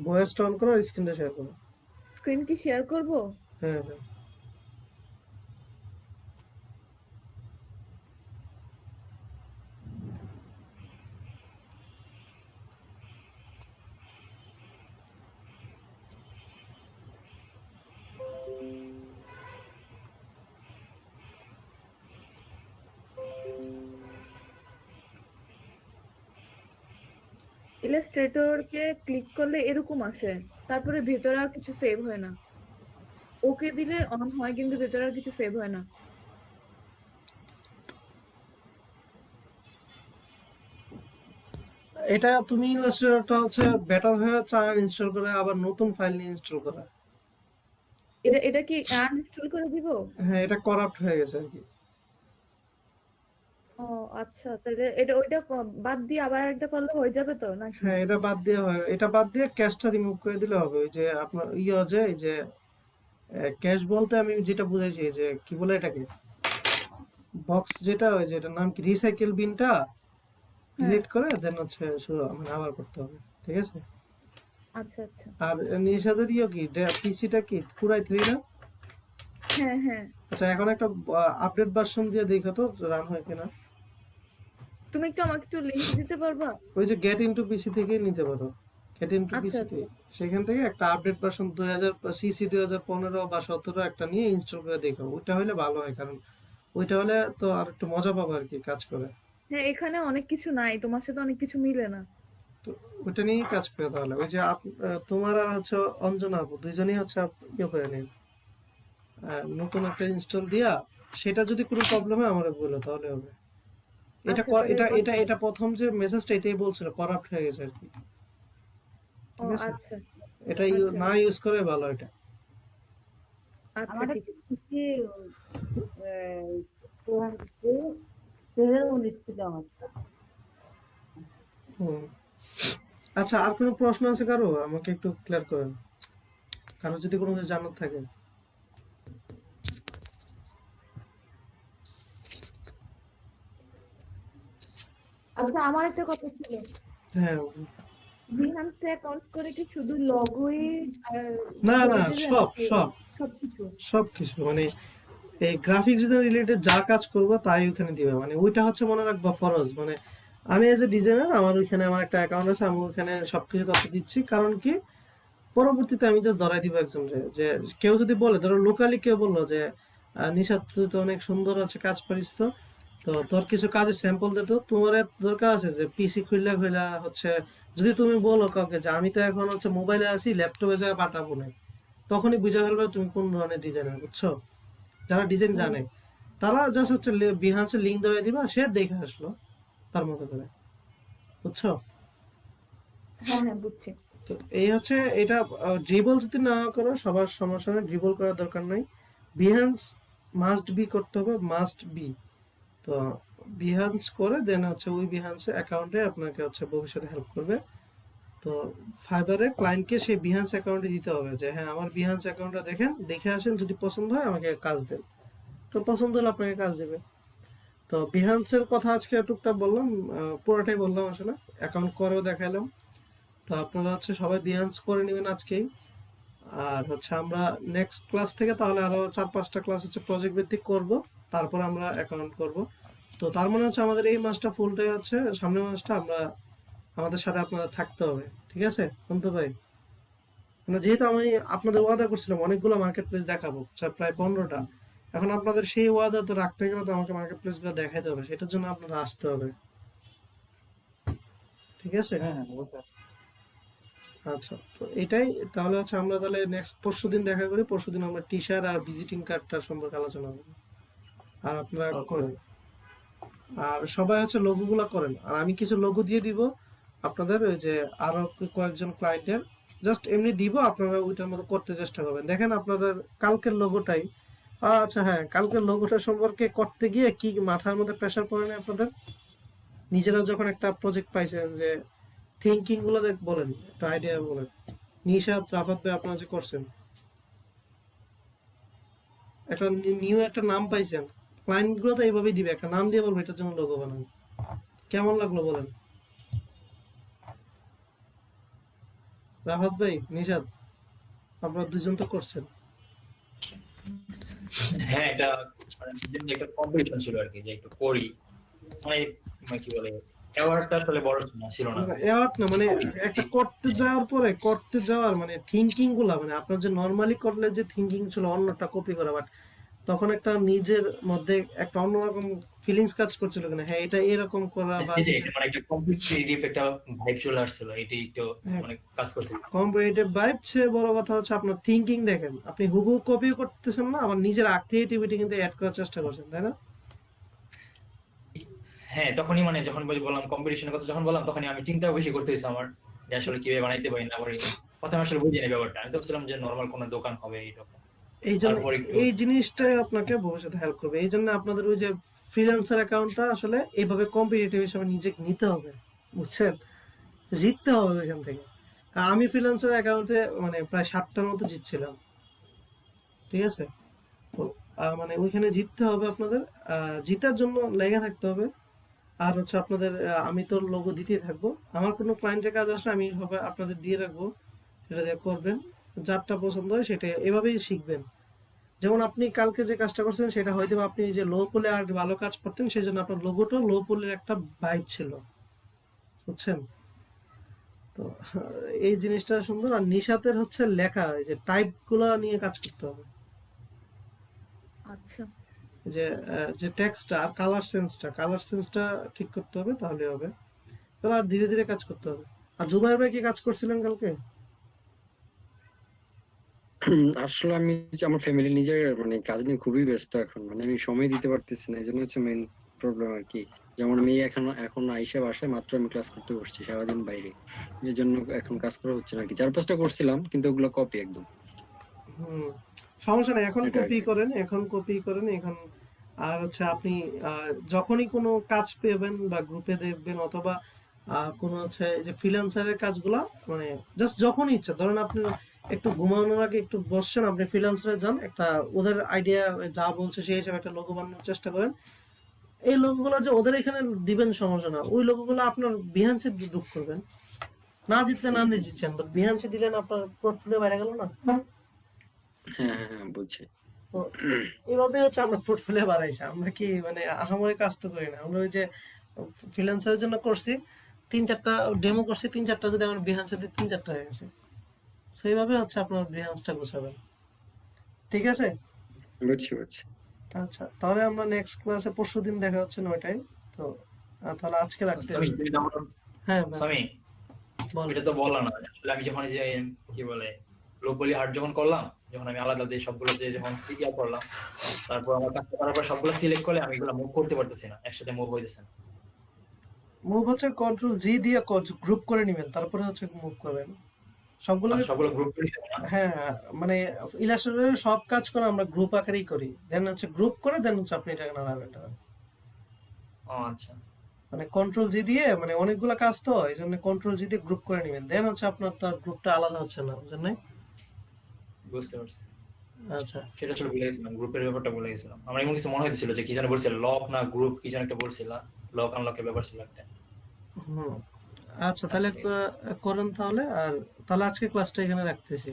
ভয়েসটা অন করো আর স্ক্রিনটা শেয়ার করো। স্ক্রিন কি শেয়ার করব? হ্যাঁ হ্যাঁ। ইলাস্ট্রেটরকে ক্লিক করলে এরকম আসে, তারপরে ভেতরে আর কিছু সেভ হয় না। ওকে দিলে অন হয় কিন্তু ভেতরে আর কিছু সেভ হয় না। এটা তুমি ইলাস্ট্রেটরটা বেটার হয়ে ইনস্টল করে আবার নতুন ফাইল নিয়ে ইনস্টল করা। এটা কি আনইনস্টল করে দিব? হ্যাঁ, এটা করাপ্ট হয়ে গেছে আর কি। ও আচ্ছা, তাহলে ওইটা বাদ দিয়ে আবার একটা করলে হয়ে যাবে তো নাকি? হ্যাঁ, এটা বাদ দিয়ে ক্যাশটা রিমুভ করে দিলে হবে। ওই যে আপনার এই যে ক্যাশ বলতে আমি যেটা বুঝাইছি, যে কি বলে এটাকে, বক্স যেটা, ওই যে এটার নাম কি, রিসাইকেল বিনটা হ্যাঁ, ডিলিট করে দেন শুরু আবার করতে হবে, ঠিক আছে? আচ্ছা আচ্ছা। আর নিশাদের কি পিসিটা কি পুরাই 3 না? হ্যাঁ হ্যাঁ। আচ্ছা, এখন একটা আপডেট ভার্সন দিয়ে দেখো তো রান হয় কিনা। তুমি একটু আমাকে একটু লিংক দিতে পারবা? ওই যে গেট ইনটু পিসি থেকে নিতে পারো। গেট ইনটু আচ্ছা পিসি আচ্ছা। থেকে, সেখান থেকে একটা আপডেট ভার্সন 2000 সিসি 2015 বা 17 একটা নিয়ে ইনস্টল করে দেখো। ওইটা হলে ভালো হয়, কারণ ওইটা হলে তো আর একটু মজা পাবো আর কি কাজ করে। হ্যাঁ, এখানে অনেক কিছু নাই, তোমার সাথে অনেক কিছু মিলে না। তো ওইটা নিয়েই কাজ করে তাহলে। ওই যে তোমার আর অঞ্জনা আপু দুইজনই ইয়ে করে নিন, নতুন একটা ইনস্টল দিয়া। সেটা যদি কোনো প্রবলেম হয় আমারে বলো, তাহলে হবে। এটা আচ্ছা, তাহলে এটা এটা এটা প্রথম যে মেসেজটা এটাই বলছিল করাপ্ট হয়ে গেছে আর কি, ও ঠিক আছে? আচ্ছা এটা আচ্ছা না ইউজ করে ভালো এটা। আচ্ছা আমার ঠিক একটা পিসি 2019 ছিল আমার। হুম। আচ্ছা, আর কোনো প্রশ্ন আছে কারো? আমাকে একটু ক্লিয়ার করেন, কারো যদি কোনো কিছু জানার থাকে। আচ্ছা, আমার একটা কথা ছিল। হ্যাঁ। বিহান্সে অ্যাকাউন্ট করে কি শুধু লগোই না না, করে দিবে সব নাকি সব সবকিছু? সবকিছু, মানে এই গ্রাফিক ডিজাইন রিলেটেড যা কাজ করবো তাই ওখানে দিবে। মানে ওইটা মনে রাখবা ফরজ। মানে আমি এজ এ ডিজাইনার, আমার ওইখানে আমার একটা অ্যাকাউন্ট আছে, আমি ওইখানে সবকিছু তথ্য দিচ্ছি। কারণ কি, পরবর্তীতে আমি জাস্ট ধরাই দিব একজনকে, যে কেউ যদি বলে, ধরো লোকালি কেউ বললো যে নিশাত তুই তো অনেক সুন্দর কাজ পারিস, তো তো তোর কিছু কাজের স্যাম্পল দে, তো তোমার দরকার আছে যে পিসি খুললা খুললা যদি তুমি বলো কাউকে যে আমি তো এখন মোবাইলে আছি, ল্যাপটপে যায় পাঠাবো না, তখনই বুঝে ফেলবে তুমি কোন ধরনের ডিজাইনার, বুঝছো? যারা ডিজাইন জানে তারা জাস্ট বিহান্সের লিঙ্ক ধরে দিবা, সে দেখে আসলো তার মতো করে, বুঝছো? হ্যাঁ হ্যাঁ, বুঝছি। তো এই এটা ড্রিবল যদি না করো সবার সমস্যা নেই, ড্রিবল করার দরকার নাই। বিহান্স মাস্ট বি করতে হবে, মাস্ট বি। তো বিহান্স করে দেন ওই বিহান্সে অ্যাকাউন্টে আপনাকে ভবিষ্যতে হেল্প করবে। তো ফাইবারে ক্লায়েন্টকে সেই বিহান্স অ্যাকাউন্টে দিতে হবে যে হ্যাঁ আমার বিহান্স অ্যাকাউন্টটা দেখে আসেন, যদি পছন্দ হয় আমাকে কাজ দেন। তো পছন্দ হলে আপনাকে কাজ দেবে। তো বিহান্সের কথা আজকে টুকটাক বললাম, পুরোটাই বললাম আসলে, অ্যাকাউন্ট করেও দেখালাম। তো আপনারা হচ্ছে সবাই বিহান্স করে নেবেন আজকেই। আর হচ্ছে আমরা নেক্সট ক্লাস থেকে তাহলে আরো 4-5টা ক্লাস হচ্ছে প্রজেক্ট ভিত্তিক করব, তারপর আমরা অ্যাকাউন্ট করব। তো তার মানে হচ্ছে আমাদের এই মাসটা ফুলটাই হচ্ছে, সামনের মাসটা আমরা আমাদের সাথে আপনাদের থাকতে হবে, ঠিক আছে অন্ত ভাই? মানে যেহেতু আমি আপনাদের ওয়াদা করছিলাম অনেকগুলো মার্কেট প্লেস দেখাবো, প্রায় 15টা। এখন আপনাদের সেই ওয়াদা তো রাখতে গেলে তো আমাকে মার্কেট প্লেস গুলো দেখাইতে হবে, সেটার জন্য আপনারা আসতে হবে, ঠিক আছে? হ্যাঁ হ্যাঁ অবশ্যই। আচ্ছা, তো এটাই তাহলে হচ্ছে আমরা তাহলে নেক্সট পরশুদিন দেখা করি। পরশুদিন আমরা টি শার্ট আর ভিজিটিং কার্ডটার সম্পর্কে আলোচনা করব। আর আপনারা ওকে। করেন, আর সবাই হচ্ছে লোগো গুলা করেন, আর আমি কিছু লোগো দিয়ে দিব আপনাদের, ওই যে আরো কয়েকজন ক্লায়েন্টের জাস্ট এমনি দিব, আপনারা ওইটার মতো করতে চেষ্টা করবেন। দেখেন আপনাদের কালকের লোগোটাই, আচ্ছা হ্যাঁ, কালকের লোগোটা সম্পর্কে করতে গিয়ে কি মাথার মধ্যে প্রেসার পড়ে না আপনাদের? নিজেরা যখন একটা প্রজেক্ট পাইছেন, যে থিঙ্কিং গুলো বলেন, একটা আইডিয়া বলেন। নিশাত, রাফাত ভাই আপনারা যে করছেন, একটা নিউ একটা নাম পাইছেন, ক্লায়েন্ট গুলো তো এইভাবেই দিবে, একটা নাম দিয়ে বলবো এটার জন্য লোগো বানান। কেমন লাগলো বলেন? রাফাত ভাই, নিশাত, আপনারা দুজন তো করছেন। হ্যাঁ, এটা মানে নিজের মধ্যে একটা কম্পিটিশন ছিল আর কি, যে একটু করি, মানে মানে কি বলে, অ্যাওয়ার্ডটা আসলে বড় ছিল না। অ্যাওয়ার্ড না, মানে একটা করতে যাওয়ার পরে করতে যাওয়ার মানে থিঙ্কিং গুলা, মানে আপনার যে নর্মালি করলে যে থিঙ্কিং ছিল অন্যটা কপি করা, বাট তখন একটা নিজের মধ্যে একটা অন্যরকম ফিলিংস কাজ করছিল কিনা, হ্যাঁ এটা এরকম করা, বা এটাই, এটা মানে একটা কম্পিটিটিভ একটা ভাইব চলে আসছিল, এটাই একটু মানে কাজ করছিল। কম্পিটিটিভ ভাইব চেয়ে বড় কথা হচ্ছে আপনার থিঙ্কিং। দেখেন আপনি হুবহু কপি করতেছেন না, আবার নিজের ক্রিয়েটিভিটি কিন্তু অ্যাড করার চেষ্টা করছেন, তাই না? হ্যাঁ, তখনই মানে যখন বললাম কম্পিটিশনের কথা, যখন বললাম তখনই আমি চিন্তা বেশি করতেছি আমার, যে আসলে কিভাবে বানাইতে পারি না পারি। প্রথমে আসলে বুঝিনি ব্যাপারটা, আমি তো ভাবছিলাম যে নর্মাল কোনো দোকান হবে এইরকম। এই জন্য তারপর একটু এই জিনিসটাই আপনাকে ভবিষ্যতে হেল্প করবে। এই জন্য আপনাদের ওই যে ফ্রিল্যান্সার অ্যাকাউন্টটা আসলে এইভাবে কম্পিটিটিভ হিসেবে নিজেকে নিতে হবে, বুঝছেন? জিততে হবে এখান থেকে। কারণ আমি ফ্রিল্যান্সার অ্যাকাউন্টে মানে প্রায় 7টার মতো জিতছিলাম, ঠিক আছে? তো মানে ওইখানে জিততে হবে আপনাদের, জিতার জন্য লেগে থাকতে হবে। আর হচ্ছে আপনাদের আমি তো লোগো দিতেই থাকবো, আমার কোনো ক্লায়েন্টের কাজ আসলে আমি হবে আপনাদের দিয়ে রাখবো, সেটা দিয়ে করবেন। যারটা পছন্দ হয় সেটা এভাবেই শিখবেন। যেমন আপনি কালকে যে কাজটা করছেন সেটা হয়তো বা আপনি যে লো পোলে আর ভালো কাজ করতেন, সেই জন্য আপনার লোগোটা লো পোলের একটা ভাইব ছিল, বুঝছেন? তো এই জিনিসটা সুন্দর। আর নিশাতের হচ্ছে লেখা, এই যে টাইপ গুলা নিয়ে কাজ করতে হবে, আচ্ছা, যে যে টেক্সটটা আর কালার সেন্সটা ঠিক করতে হবে, তাহলে হবে। তাহলে আর ধীরে ধীরে কাজ করতে হবে। আর জুবাইর ভাই কি কাজ করছিলেন কালকে? আসলে আমি আমার ফ্যামিলি নিজের মানে কাজ নিয়ে খুবই ব্যস্ত এখন, মানে আমি সময় দিতে পারতেছি না, এই জন্য হচ্ছে মেইন প্রবলেম আর কি। যেমন মেয়ে এখন আইসা বাসায় মাত্র আমি ক্লাস করতে বসছি, সারাদিন বাইরে, এই জন্য এখন কাজ করা হচ্ছে না আর কি। 4-5টা করছিলাম কিন্তু ওগুলো কপি একদম, হুম, সমস্যা নেই, এখন এটা আর কপি কি। করেন, এখন। আর হচ্ছে আপনি যখনই কোনো কাজ পেবেন বা গ্রুপে দেখবেন, অথবা কোনো হচ্ছে যে ফ্রিল্যান্সারের কাজগুলা, মানে জাস্ট যখনই ইচ্ছা, ধরেন আপনি একটু ঘুমানোর আগে একটু বসছেন, আপনি ফ্রিল্যান্সারে যান, একটা ওদের আইডিয়া যা বলছে সেই হিসাবে একটা লোগো বানানোর চেষ্টা করেন। এই লোগোগুলো যে ওদের এখানে দিবেন সমস্যা না, ওই লোগোগুলো আপনার বিহান্সে ঢুক করবেন। না জিতলে না জিতছেন, বাট বিহান্সে দিলেন, আপনার পোর্টফোলিও বাইরে গেল না? হ্যাঁ হ্যাঁ হ্যাঁ, বুঝছি। তো এভাবে হচ্ছে আমরা পোর্টফোলিও বাড়াইছি। আমরা কি মানে আহামরি কাজ তো করি না, আমরা ওই যে ফ্রিল্যান্সারের জন্য করছি 3-4টা ডেমো করছি, 3-4টা যদি আমার বিহান্সে দিই 3-4টা হয়ে গেছে। সো এইভাবে হচ্ছে আপনার বিহান্সটা গোছাবেন, ঠিক আছে? বুঝছি। আচ্ছা, তাহলে আমরা নেক্সট ক্লাসে পরশুদিন দেখা হচ্ছে 9টায়। তো তাহলে আজকে রাখতে আমি হবে। যেটা আমার হ্যাঁ ভাই, আমি বল। এটা তো বললাম না, আসলে আমি যখন এই যে কি বলে গ্লোবালি হার্ট যখন করলাম, যখন আমি আলাদা দিয়ে সবগুলো দিয়ে যখন সিটিআর করলাম, তারপর আমার কাজ করার পর সবগুলো সিলেক্ট করলে আমি এগুলো মুভ করতে পারতেছি না, একসাথে মুভ হইতেছে না। মুভ হচ্ছে কন্ট্রোল জি দিয়ে গ্রুপ করে নেবেন, তারপরে হচ্ছে মুভ করবেন সবগুলোকে। আর সবগুলো গ্রুপ করে দিতে না। হ্যাঁ, মানে ইলাস্ট্রেটরের সব কাজ করে আমরা গ্রুপ আকারেই করি, দেন হচ্ছে গ্রুপ করে দেন হচ্ছে আপনি এটাকে নাড়াবেন। ও আচ্ছা, মানে কন্ট্রোল জি দিয়ে, মানে অনেকগুলো কাজ তো এই জন্য কন্ট্রোল জি দিয়ে গ্রুপ করে নেবেন, দেন হচ্ছে আপনার তো আর গ্রুপটা আলাদা হচ্ছে না, বুঝলেন না? বুঝতে পারছি। আচ্ছা, সেটা আসলে ভুলে গেছিলাম, গ্রুপের ব্যাপারটা ভুলে গেছিলাম। আমার এমন কিছু মনে হয়েছিল যে কি যেন বলছিল, লক না গ্রুপ কি যেন একটা বলছিল, লক আনলকের ব্যাপার ছিল একটা। হুম, আচ্ছা তাহলে আচ্ছা ঠিক আছে। করেন তাহলে, আর তাহলে আজকে ক্লাসটা এখানে রাখতেছি।